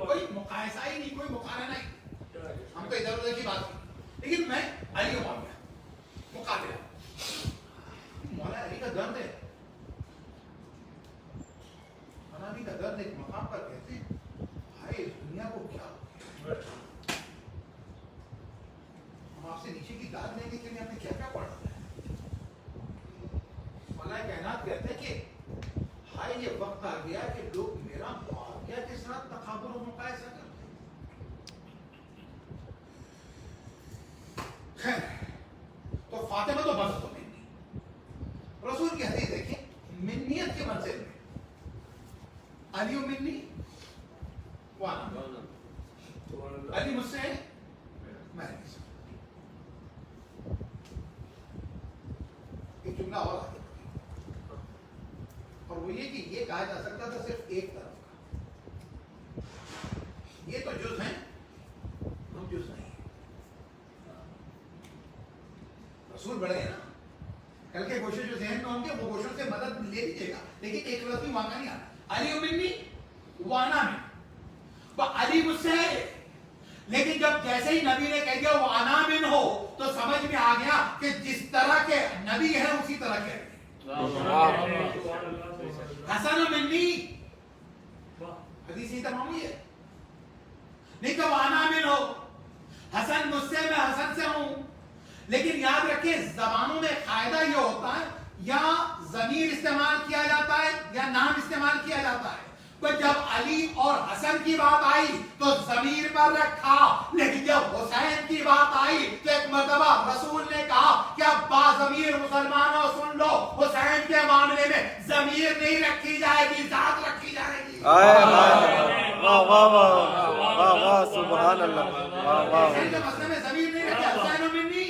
کوئی مقایسہ ہی نہیں, کوئی مقارنہ نہیں. ہم تو ادھر ادھر کی بات کی, لیکن میں علی و معاویہ مقابلہ. مولا علی کا درد ہے, مولا علی کا درد ایک مقام پر کہتے ہیں بھائی اس دنیا کو کیا ہو گیا. ہم آپ سے نیچے کی داد لینے کے لیے ہم نے کیا کیا پڑھا ہے. مولا کائنات کہتے ہیں کہ ہائے یہ وقت آ گیا کہ لوگ میرا معاویہ کے ساتھ تقابل و مقایسہ کرتے ہیں. تو فاطمہ تو بس تو منی. رسول کی حدیث دیکھیں, منیت کے منزل میں علی منی وانا, علی مجھ سے ہے میں نہیں سکتا. ایک جملہ اور آگے, اور وہ یہ کہ یہ کہا جا سکتا تھا صرف ایک طرف کا. یہ تو جز ہیں, ہم جز نہیں. رسول بڑے ہیں نا, کل کے گوشے جو ذہن میں ہوں گے وہ گوشوں سے مدد لے لیجیے گا, لیکن ایک لفظ بھی واقعہ نہیں آنا. علی منی وانا من, وہ علی مجھ سے ہے, لیکن جب جیسے ہی نبی نے کہہ دیا وہ انا من ہو تو سمجھ میں آ گیا کہ جس طرح کے نبی ہیں اسی طرح کے. حسن منی حدیث ہی تمام ہوئی ہے, نہیں کہ وہ انا من ہو, حسن مجھ سے, میں حسن سے ہوں. لیکن یاد رکھیں زبانوں میں قاعدہ یہ ہوتا ہے یا ضمیر استعمال کیا جاتا ہے یا نام استعمال کیا جاتا ہے. تو جب علی اور حسن کی بات آئی تو ضمیر پر رکھا, لیکن جب حسین کی بات آئی تو ایک مرتبہ رسول نے کہا کہ اب باضمیر مسلمانوں سن لو, حسین کے معاملے میں ضمیر نہیں رکھی جائے گی, ذات رکھی جائے گی. حسین کے مسئلے میں ضمیر نہیں رکھا, حسین و منی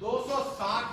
260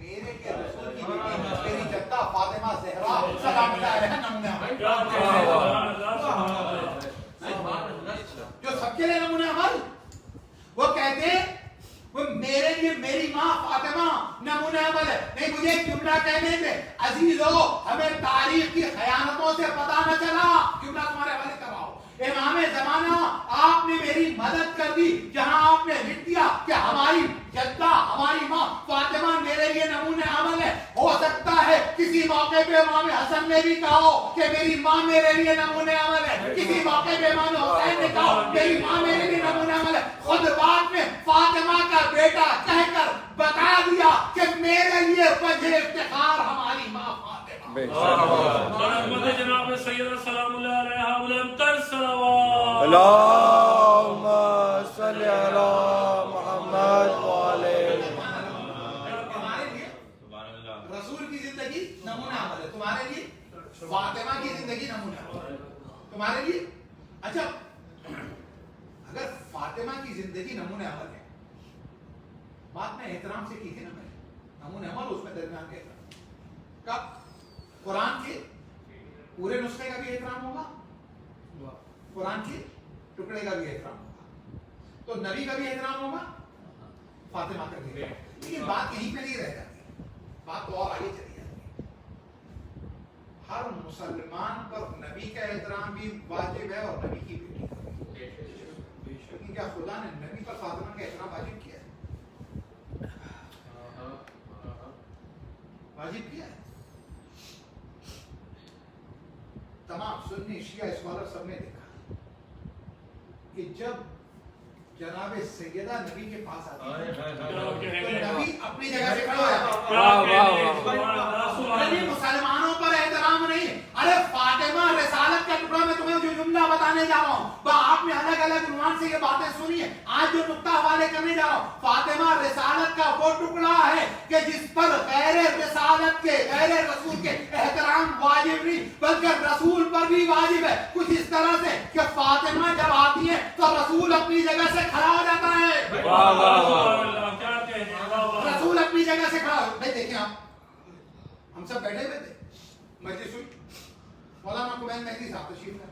میرے کے رسول کی بیٹی میری جدہ فاطمہ زہرا سلام اللہ علیہا نمونے عمل. جو سب کے لیے نمونے عمل وہ کہتے ہیں وہ میرے لیے میری ماں فاطمہ نمونہ عمل ہے. نہیں مجھے ایک جملہ کہنے دے عزیزو, ہمیں تاریخ کی خیانتوں سے پتہ نہ چلا. جملہ تمہارے حوالے کر رہا ہوں. امام زمانہ آپ نے میری مدد کر دی جہاں آپ نے لکھ دیا کہ ہماری جدہ ہماری ماں فاطمہ میرے لیے نمونہ عمل ہے. ہو سکتا ہے کسی موقع پہ امام حسن نے بھی کہا ہو کہ میری ماں میرے لیے نمونہ عمل ہے, کسی موقع پہ امام حسین نے کہا میری ماں میرے لیے نمونہ عمل ہے. خود بعد میں فاطمہ کا بیٹا کہہ کر بتا دیا کہ میرے لیے وجہ افتخار ہماری ماں جناب سیدنا سلام اللہ علیہ بلندتر صلوات. اللہم صلی علی محمد وعلی تمہارے لیے رسول کی زندگی نمونہ عمل ہے, تمہارے لیے فاطمہ کی زندگی نمونہ عمل ہے تمہارے لیے. اچھا اگر فاطمہ کی زندگی نمونہ عمل ہے, بات میں احترام سے کی تھی نا, میں نمونہ عمل اس میں درمیان کے احترام کب قرآن کے پورے نسخے کا بھی احترام ہوگا, قرآن کے ٹکڑے کا بھی احترام ہوگا, تو نبی کا بھی احترام ہوگا, فاطمہ کا بھی. لیکن بات یہیں پہ نہیں رہ جاتی, بات تو اور آگے چلی جاتی ہے. ہر مسلمان پر نبی کا احترام بھی واجب ہے اور نبی کی بیٹی کا. لیکن کیا خدا نے نبی پر فاطمہ کا احترام واجب کیا ہے؟ واجب کیا ہے. تمام سنی شیعہ اسکالر سب نے دیکھا کہ جب جناب سیدہ نبی کے پاس آتی ہے تو نبی اپنی جگہ سے کھڑا ہو جاتا ہے. مسلمانوں پر احترام نہیں. ارے فاطمہ رسالت کا ٹکڑا میں تمہیں جو جملہ بتانے جا رہا ہوں آپ نے الگ الگ عنوان سے یہ باتیں سنی ہیں. آج جو نقطہ حوالے کرنے جا رہا ہوں, فاطمہ رسالت کا وہ ٹکڑا ہے کہ جس پر غیر رسالت کے غیر رسول کے احترام واجب نہیں بلکہ رسول پر بھی واجب ہے. کچھ اس طرح سے کہ فاطمہ جب آتی ہے تو رسول اپنی جگہ سے کھڑا ہو جاتا ہے. رسول اپنی جگہ سے کھڑا ہو. بھائی دیکھیں آپ ہم سب بیٹھے ہوئے تھے, مجلس ہوئی, مولانا قمین مہدی صاحب تشریف لائے.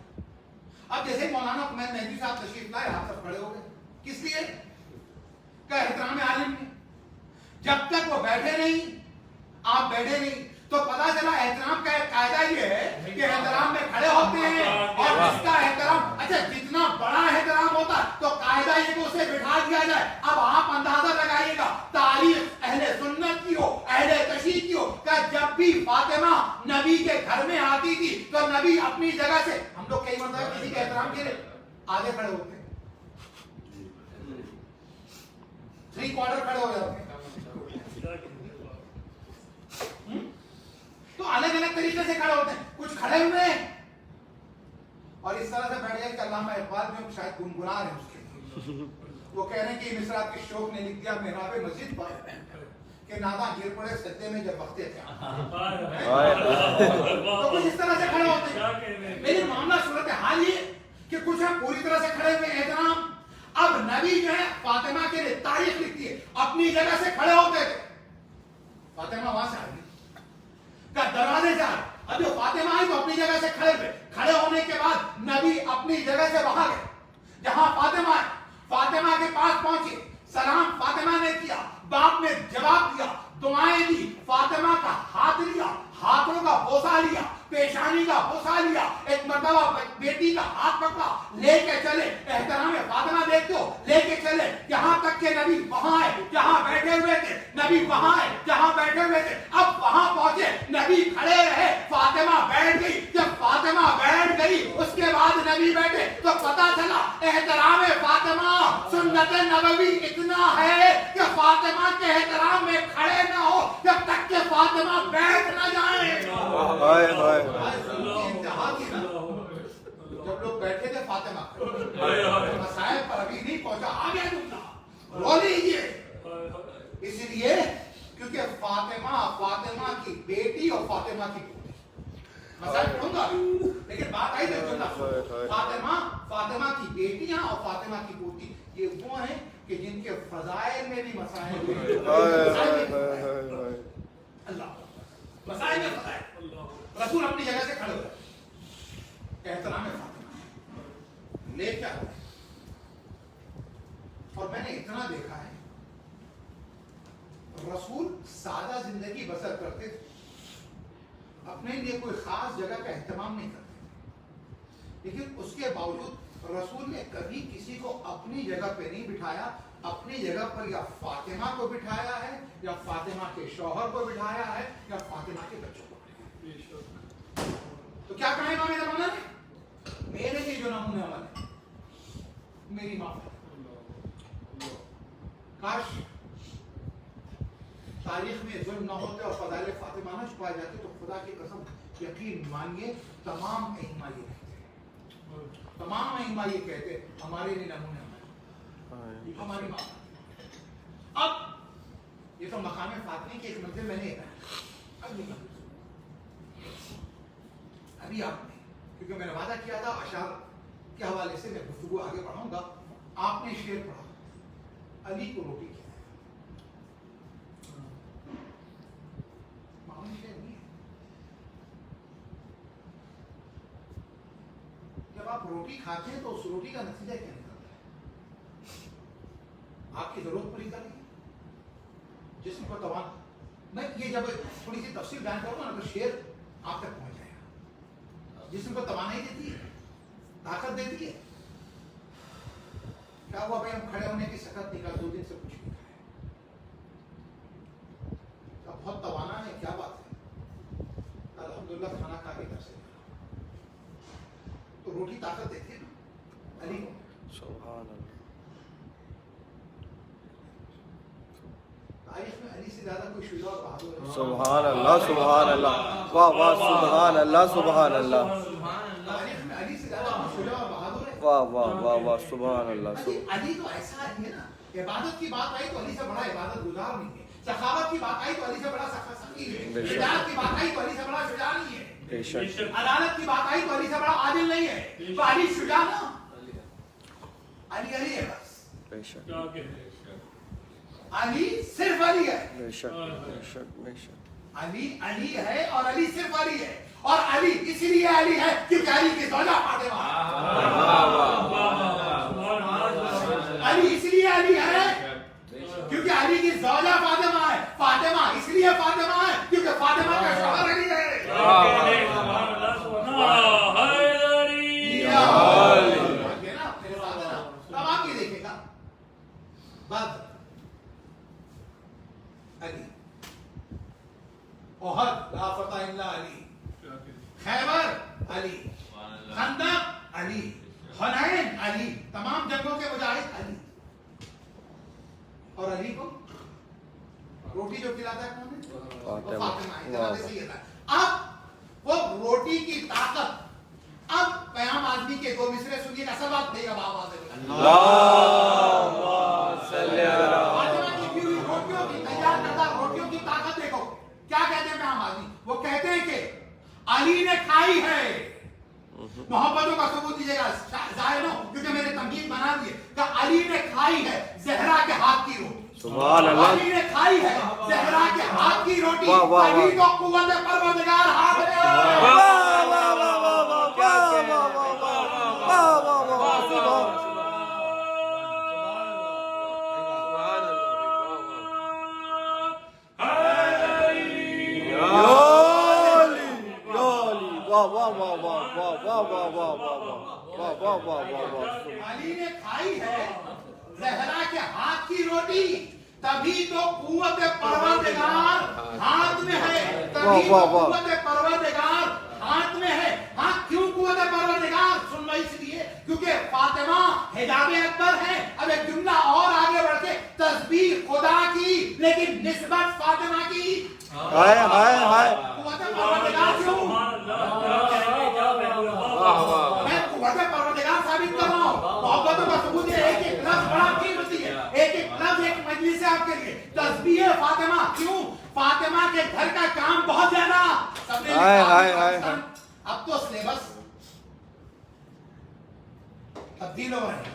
اب جیسے مولانا قمین مہدی صاحب تشریف لائے آپ سب کھڑے ہو گئے. کس لیے؟ کا احترام عالم نے. جب تک وہ بیٹھے نہیں آپ بیٹھے نہیں تو پتا چلا احترام کا ایک قاعدہ یہ ہے کہ احترام میں کھڑے ہوتے ہیں اور اس کا احترام اچھا جتنا بڑا احترام ہوتا ہے تو قاعدہ یہ کہ اسے بٹھا دیا جائے. اب آپ اندازہ لگائیے گا تاریخ اہل سنت کی ہو اہل تشیع کی ہو کہ جب بھی فاطمہ نبی کے گھر میں آتی تھی تو نبی اپنی جگہ سے, ہم لوگ کئی مرتبہ کسی کے احترام کے لیے آگے کھڑے ہوتے ہیں, 3/4 کھڑے ہو جاتے ہیں. تو الگ الگ طریقے سے کھڑے ہوتے ہیں. کچھ کھڑے ہوئے ہیں اور اس طرح سے بیٹھ گئے کہ علامہ اقبال جو شاید گنگنا رہے ہیں اس کے, وہ کہہ رہے ہیں کہ مصرات کے شوق نے لکھ دیا محراب مسجد پر کہ ناداں گر پڑے سجدے میں جب وقت تھے. تو کچھ اس طرح سے کھڑے ہوتے ہیں. لیکن معاملہ صورت حال یہ کہ کچھ ہم پوری طرح سے کھڑے ہوئے احترام. اب نبی جو ہے فاطمہ کے لیے تاریخ لکھتی ہے اپنی جگہ سے کھڑے ہوتے تھے. فاطمہ وہاں سے آ گئی دروازے سے آئے. اب جو فاطمہ آئی تو اپنی جگہ سے کھڑے ہوئے. کھڑے ہونے کے بعد نبی اپنی جگہ سے وہاں گئے جہاں فاطمہ ہے. فاطمہ کے پاس پہنچے, سلام فاطمہ نے کیا, باپ نے جواب دیا, دعائیں دی, فاطمہ کا ہاتھ لیا, ہاتھوں کا بوسہ لیا, پیشانی کا بوسہ لیا, ایک مرتبہ بیٹی کا ہاتھ پکڑا, لے کے چلے. احترام فاطمہ دیکھتے ہو, لے کے چلے یہاں تک کہ نبی وہاں ہے جہاں بیٹھے ہوئے تھے, نبی وہاں ہے جہاں بیٹھے ہوئے تھے. اب وہاں پہنچے, نبی کھڑے رہے, فاطمہ بیٹھ گئی. جب فاطمہ بیٹھ گئی اس کے بعد نبی بیٹھے تو پتا چلا احترام فاطمہ سنت نبوی اتنا ہے کہ فاطمہ کے احترام میں کھڑے نہ ہو جب تک کہ فاطمہ بیٹھ نہ جائیں. جب لوگ بیٹھے تھے فاطمہ مسائل پر ابھی نہیں پہنچا, آ گیا جملہ رو لیجیے. اس لیے کیونکہ فاطمہ کی بیٹی اور فاطمہ کی پوتی, مسائل پڑھوں گا لیکن بات آئی تو جملہ فاطمہ کی بیٹیاں اور فاطمہ کی پوتی یہ وہ ہیں کہ جن کے فضائل میں بھی مسائل ہیں. اللہ مسائل میں فضائل. رسول اپنی جگہ سے کھڑے ہوئے احترام فاطمہ لے کیا ہوئے. اور میں نے اتنا دیکھا ہے رسول سادہ زندگی بسر کرتے تھے, اپنے لیے کوئی خاص جگہ کا اہتمام نہیں کرتے, لیکن اس کے باوجود رسول نے کبھی کسی کو اپنی جگہ پہ نہیں بٹھایا. اپنی جگہ پر یا فاطمہ کو بٹھایا ہے, یا فاطمہ کے شوہر کو بٹھایا ہے, یا فاطمہ کے بچوں کو بٹھایا ہے. تو کیا کہا امام زمانہ نے؟ میرے لیے جو نمونے عمل ہے میری ماں, کاش تاریخ میں ظلم نہ ہوتے اور فضائل فاطمہ نہ چھپائے جاتے تو خدا کی قسم یقین مانیے تمام ائمہ یہ کہتے, تمام ائمہ یہ کہتے ہمارے لیے نمونے ہمارے ہماری ماں. اب یہ تو مقام فاطمی کی ایک منزل میں نہیں ہے. ابھی آپ نے, کیونکہ میں نے وعدہ کیا تھا اشعار کے حوالے سے میں گفتگو آگے بڑھاؤں گا, آپ نے شعر پڑھا علی کو روٹی کیا جب آپ روٹی کھاتے ہیں تو اس روٹی کا نتیجہ کیا نکلتا ہے؟ آپ کی ضرورت پوری کرنی ہے, جسم کو توان. میں یہ جب تھوڑی سی تفصیل بیان کروں گا نا تو شعر آپ تک پہنچ جائے گا. جسم کو توانائی دیتی ہے, طاقت دیتی ہے. کیا ہوا بھائی ہم کھڑے ہونے کی سکت نکال 2 دن سے کچھ نہیں کھائے, بہت توانا ہے, کیا بات ہے, الحمدللہ کھانا کھا کے گھر سے تو روٹی طاقت دیتی ہے نا. علی کو سبحان اللہ, تاریخ میں علی سے زیادہ کوئی شجاع اور بہادر ہے. سبحان اللہ, سبحان اللہ, واہ واہ, سبحان اللہ, سبحان اللہ, تاریخ میں علی سے زیادہ کوئی شجاع اور بہادر ہے. واہ واہ واہ واہ, سبحان اللہ. علی تو ایسا آدمی ہے نا, عبادت کی بات آئی تو علی سے بڑا عبادت گزار نہیں ہے. سخاوت کی بات آئی تو علی سے بڑا سخی ہے. شجاعت کی بات آئی تو علی سے بڑا شجاع نہیں ہے. عدالت کی بات آئی تو علی سے بڑا عادل نہیں ہے. تو علی شجاع نا, علی علی ہے بس. بے شک, علی صرف علی ہے. بے شک, بے شک, بے شک. علی علی ہے اور علی صرف علی ہے. اور علی اسی لیے علی ہے کیونکہ علی کی زوجہ فاطمہ ہے. علی اس لیے علی ہے کیونکہ علی کی زوجہ فاطمہ ہے. فاطمہ اس لیے فاطمہ ہے کیونکہ فاطمہ کا شوہر علی ہے. اب آپ یہ دیکھیں گا بدر علی, احد لا فتح الا علی, خیبر علی, خندق علی, حنین علی, تمام جنگوں کے مجاہد علی. اور علی کو روٹی جو کھلاتا ہے کون ہے؟ فاطمہ ہے. جناب سے یہ تھا. اب وہ روٹی کی طاقت, اب پیام آدمی کے 2 مصرے سنیے گا, سب آپ دے گا آواز سے فاطمہ کی کی ہوئی روٹیوں کی, تیار کردہ روٹیوں کی طاقت دیکھو. کیا کہتے ہیں پیام آدمی؟ وہ کہتے ہیں کہ علی نے کھائی ہے. محبتوں کا ثبوت دیجیے گا ظاہر ہو کیونکہ میں نے تمہید بنا دی ہے کہ علی نے کھائی ہے زہرا کے ہاتھ کی روٹی. سبحان اللہ, علی نے کھائی ہے زہرا کے ہاتھ کی روٹی. واہ واہ, علی کو قوت پروردگار ہاتھ میں. واہ واہ واہ واہ واہ واہ, واہ واہ واہ واہ, سبحان. علی نے کھائی ہے زہرا کے ہاتھ کی روٹی, تبھی تو قوت پروردگار ہاتھ میں ہے. تبھی تو قوت پروردگار ہاتھ میں ہے. ہاں کیوں قوت پروردگار؟ سن لو, اس لیے کیونکہ فاطمہ حجاب اکبر ہے. اب ایک جملہ اور آگے بڑھ کے, تسبیح خدا کی لیکن نسبت فاطمہ کی. ہائے ہائے ہائے, قوت پروردگار کیوں؟ میں قوت پروردگار ثابت کر رہا ہوں. محبتوں کا ثبوت ہے. ایک ایک لفظ بڑا قیمتی ہے, ایک ایک لفظ ایک مجلس ہے آپ کے لیے. تسبیح فاطمہ کیوں؟ فاطمہ کے گھر کا کام بہت زیادہ. اب تو سلیبس تبدیل ہو رہے ہیں.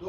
2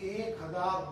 1000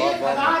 1000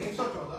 114,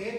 1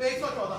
114,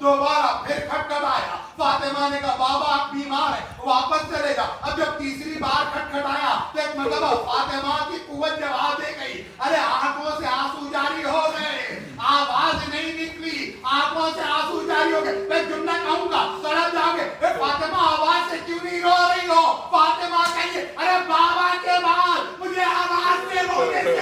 دوبارہ پھر کھٹکھٹایا. فاطمہ نے کہا بابا آپ بیمار ہیں, واپس چلے جاؤ. اب جب تیسری بار کھٹکھٹایا تو ایک مرتبہ فاطمہ کی قوت جواب دے گئی. ارے آنکھوں سے آنسو جاری ہو گئے, آواز نہیں نکلی, آنکھوں سے آنسو جاری ہو گئے. میں جملہ کہوں گا سڑک جاؤ گے, فاطمہ آواز سے کیوں نہیں رو رہی ہو؟ فاطمہ کہیے ارے بابا کے بعد مجھے آواز سے رونے سے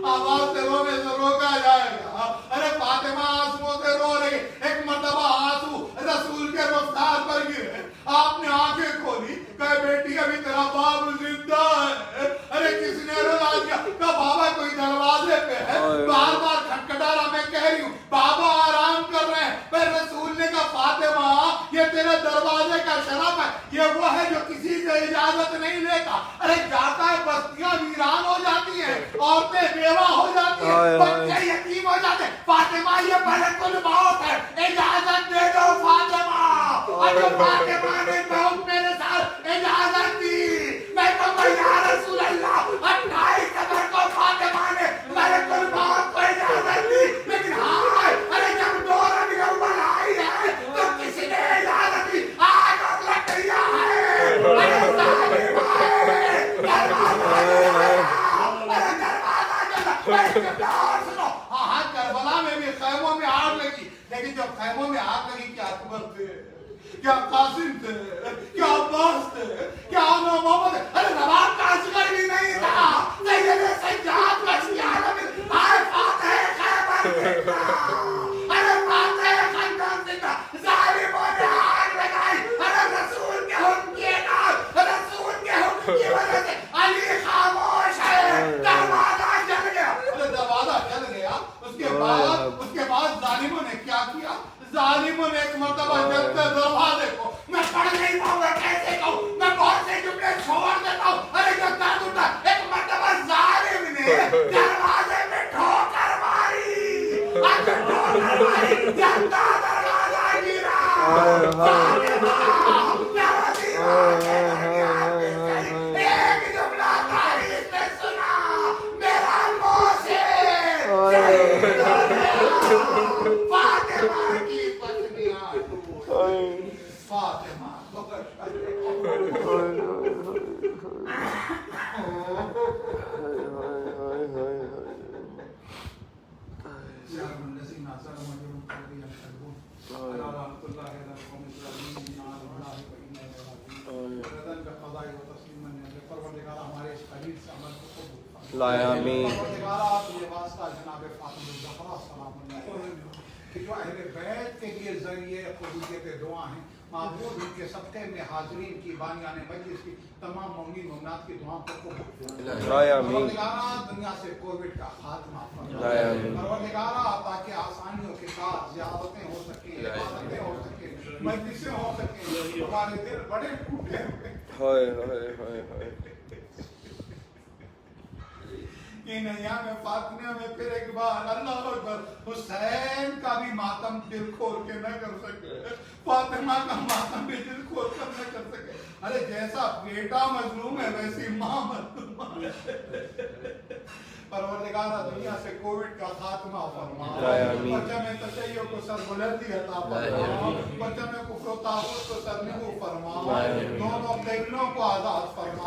آواز سے رونے سے روکا جائے گا. ارے فاطمہ آنسوؤں سے رو رہی. ایک مرتبہ آنسو رسول کے رخسار پر گرے. آپ نے آنکھیں کھولی, کہے بیٹی ابھی تیرا باپ زندہ ہے. ارے کس نے رلا دیا؟ کہا بابا کوئی دروازے پہ ہے, بار بار کھٹکھٹا رہا. میں کہہ رہی ہوں بابا آرام کر رہے ہیں. پھر رسول نے کہا فاطمہ یہ تیرے دروازے کا شرف ہے, یہ وہ ہے جو کسی سے اجازت نہیں لیتا. ارے جاتا ہے بستیاں ویران ہو جاتی ہیں, عورتیں بیوہ ہو جاتی ہیں, بچے یتیم ہو جاتے ہیں. فاطمہ یہ ملک الموت ہے, اجازت دے دو فاطمہ. اگر فاطمہ نے تو میرے ساتھ اجازت دی, میں کہوں یا رسول اللہ 28 صدر کو فاطمہ نے ملک الموت کو اجازت دی. لیکن ہاں ارے جب دو ربیع الاول آئی ہے تو کسی نے اجازت دی. آج اور لکڑیاں ہیں, ارے ظالم ہے, ہاں کربلا میں بھی خیموں میں آگ لگی, لیکن جب خیموں میں آگ لگی کیا اکبر تھے, کیا قاسم تھے, کیا عباس تھے, کیا محمد تھے, ارے نواب کا اصغر بھی نہیں تھا. سید سجاد بچی عالم آئے فاتح خیبر زندہ, ارے فاتح خندق زندہ. ظالموں نے آگ لگائی, ارے رسول کے حکم کے نام, رسول کے حکم کی وجہ سے علی خاموش ہے, دروازہ جل گیا. ارے دروازہ جل گیا. اس کے بعد ظالموں نے کیا کیا؟ ظالموں نے ایک مرتبہ جلتے دروازے کو, میں پڑھ نہیں پاؤں گا کیسے کہوں, میں بہت سے جملے چھوڑ دیتا ہوں. ارے جب درد اٹھا, ایک مرتبہ ظالم نے دروازے میں ٹھوکر ماری, ٹھوکر ماری, جلتا دروازہ گرا. ایک جملہ تاریخ نے سنا, میرا موسیقی فاطمہ کی پتنیاں فاطمہ ہمارے اس قریب سے عمل کو آمین. کہ جو اہل بیت کے لیے ذریعے قبولیت دعا ہیں, معبود ان کے صدقے میں حاضرین کی, بانیان مجلس کی, تمام مومنین مومنات کی دعاؤں کو قبول فرمائے. پروردگارہ دنیا سے کووڈ کا خاتمہ فرمائے. پروردگارہ تاکہ آسانیوں کے ساتھ زیارتیں ہو سکیں, عبادتیں ہو سکیں, مجلسیں ہو سکیں. ہمارے دل بڑے ٹوٹے ہوئے ان ایام فاطمیہ میں پھر ایک بار اللہ اکبر, حسین کا بھی ماتم دل کھول کے نہ کر سکے, فاطمہ کا ماتم بھی دل کھول کر نہ کر سکے. ارے جیسا بیٹا مظلوم ہے ویسی ماں مظلوم ہے. پروردگارہ دنیا سے کووڈ کا خاتمہ فرما, پرچم تشیع کو سربلندی عطا فرما, پرچم کفر و طاغوت کو سرنگو فرما, دونوں قبلوں کو آزاد فرما,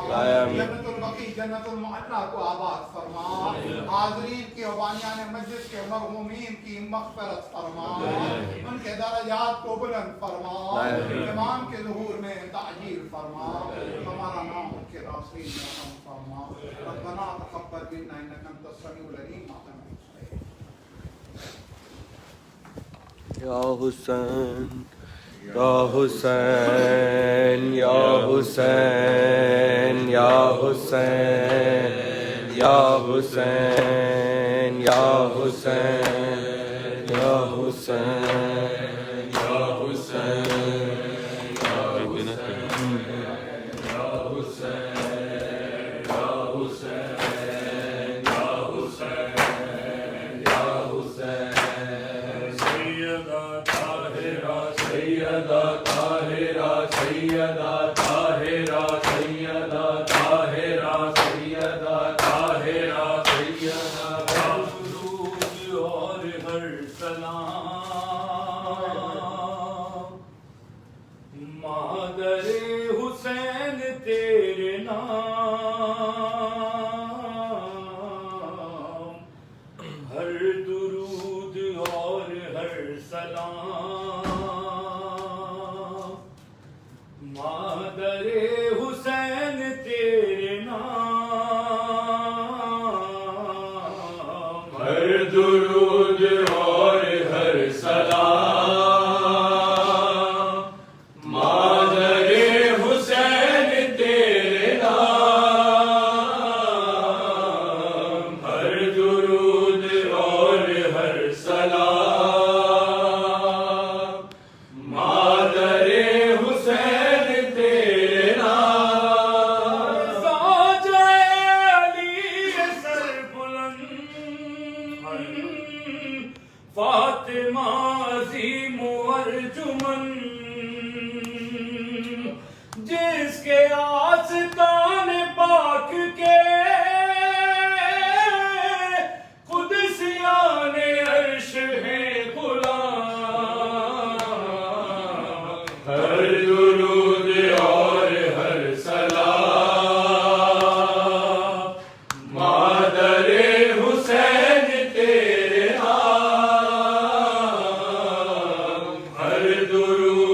جنت البقیع جنت المعلا کو آباد فرما, حاضرین کی وبانیان مجلس کے مرحومین کی مغفرت فرما, ان کے درجات کو بلند فرما, امام کے ظہور میں تعجیل فرما, ہمارا نام کے راستے میں رحم فرما. ربنا تقبل منا انك انت السميع العليم. یا حسین یا حسین یا حسین یا حسین یا حسین یا حسین یا حسین یا حسین سیدہ طاہرہ سلام مادر حسین تیرے نام ہر درود اور ہر سلام مادر حسین تیرے نام ہر درود اور ہر سلام مادر حسین تیرے نام ساجہ علی سر بلند فاطمہ عظیم ارجمن جس کے آستان پاک کے قدسیان عرش ہیں غلام ہر درود اور ہر سلام مادر حسین تیرے نام ہر درود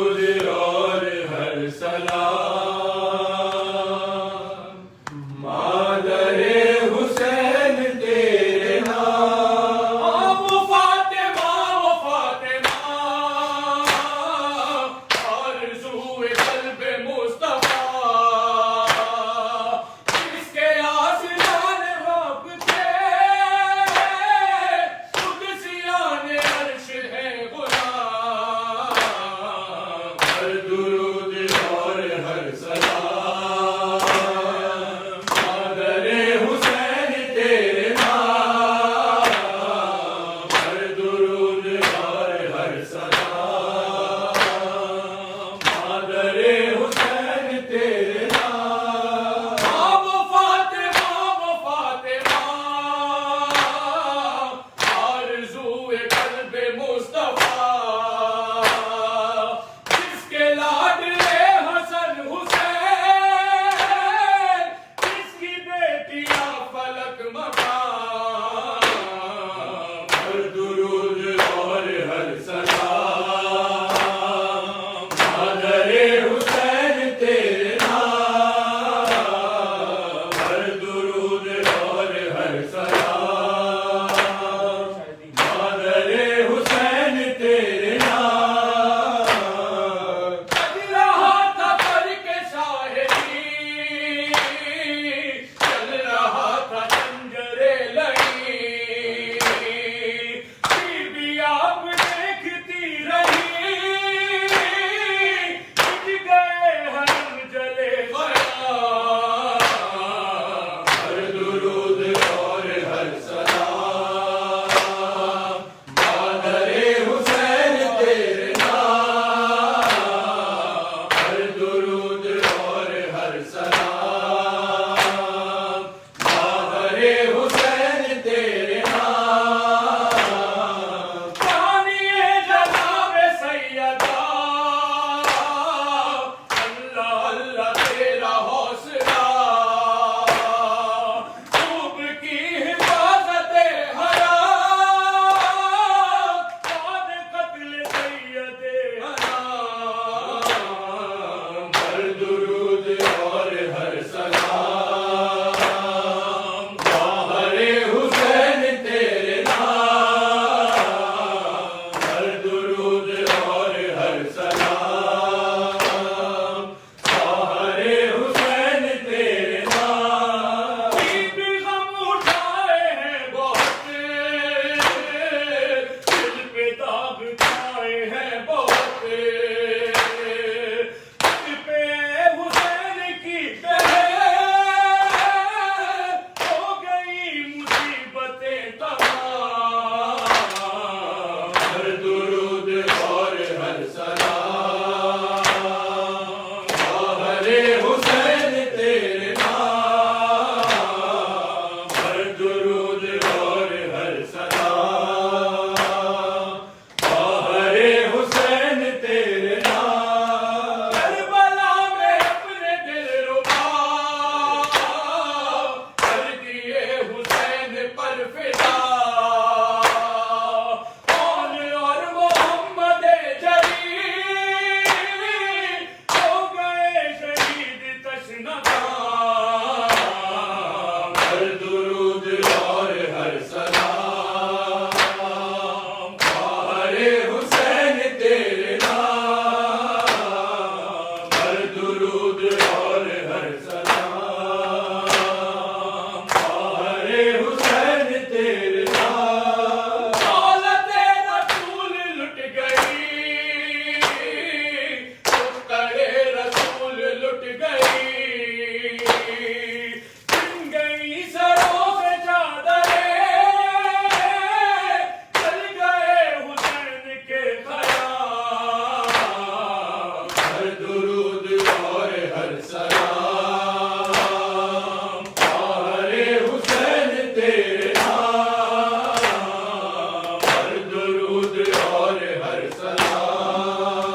اور ہر سلام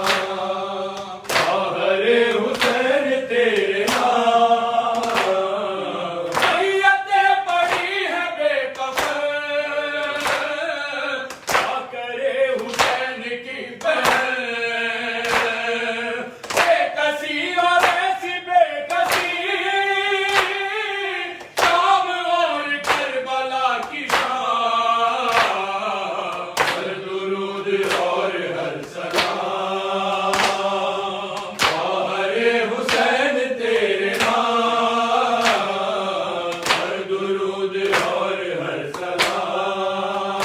خواہر حسین تیرے نام میتیں پڑی ہے بے کفن کیا کرے حسین کی بہن بے کسی اور ایسی بے کسی شام اور کربلا کی شام ہر درود اور ہر سلام خواہر حسین تیرے نام ہر درود اور ہر سلام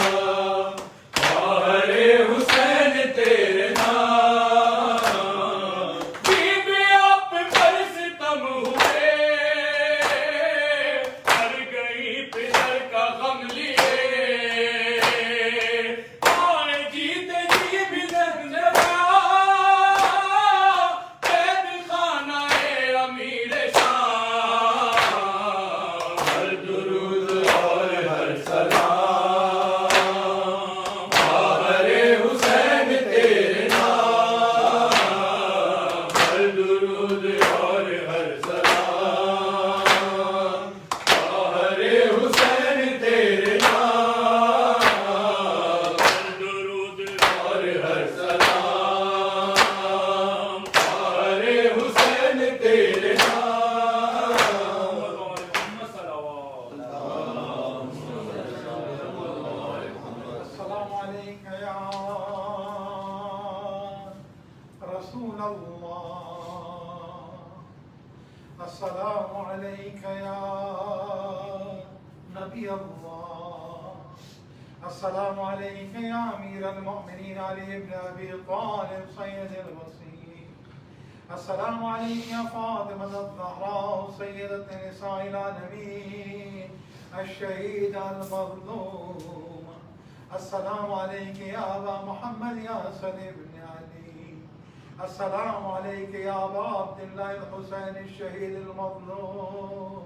خواہر حسین تیرے نام بی بی آپ پر ستم ہوئے ہر گئی پدر کا غم لیے آئے جیتے جی بھی زندگا قید خانہ امیر شام ہر درود اور ہر سلام خواہر حسین تیرے نام ہر درود اور ہر سلام خواہر حسین تیرے نام ہر درود اور ہر سلام خواہر حسین تیرے نام السلام علیکم یا رسول اللہ، السلام علیکم یا نبی اللہ، السلام علیکم یا امیر المؤمنین علی ابن ابی طالب سید الوصی، السلام علیکم یا فاطمة الزہراء سیدۃ نساء العالمین الشہید المظلوم، السلام علیکم یا ابا محمد یا حسن ابن علی، السلام علیکم یا ابا عبداللہ الحسین الشہید المظلوم،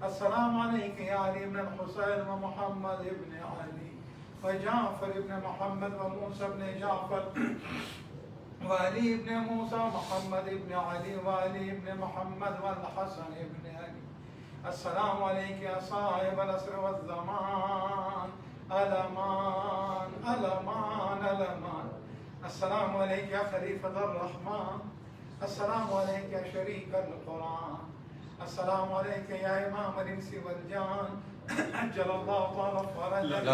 السلام علیکم یا علی ابن الحسین و محمد ابن علی و جعفر ابن محمد و موسیٰ ابن جعفر و علی ابن موسیٰ محمد ابن علی و علی ابن محمد والحسن ابن علی، السلام علیکم یا صاحب العصر والزمان الامان الامان الامان، السلام علیکم یا خلیفۃ الرحمن، السلام علیکم یا شریک القرآن، السلام علیکم یا امام الانس والجان، عجل اللہ تعالی فرجک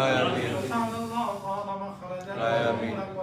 وسعد اللہ تعالی مخرجک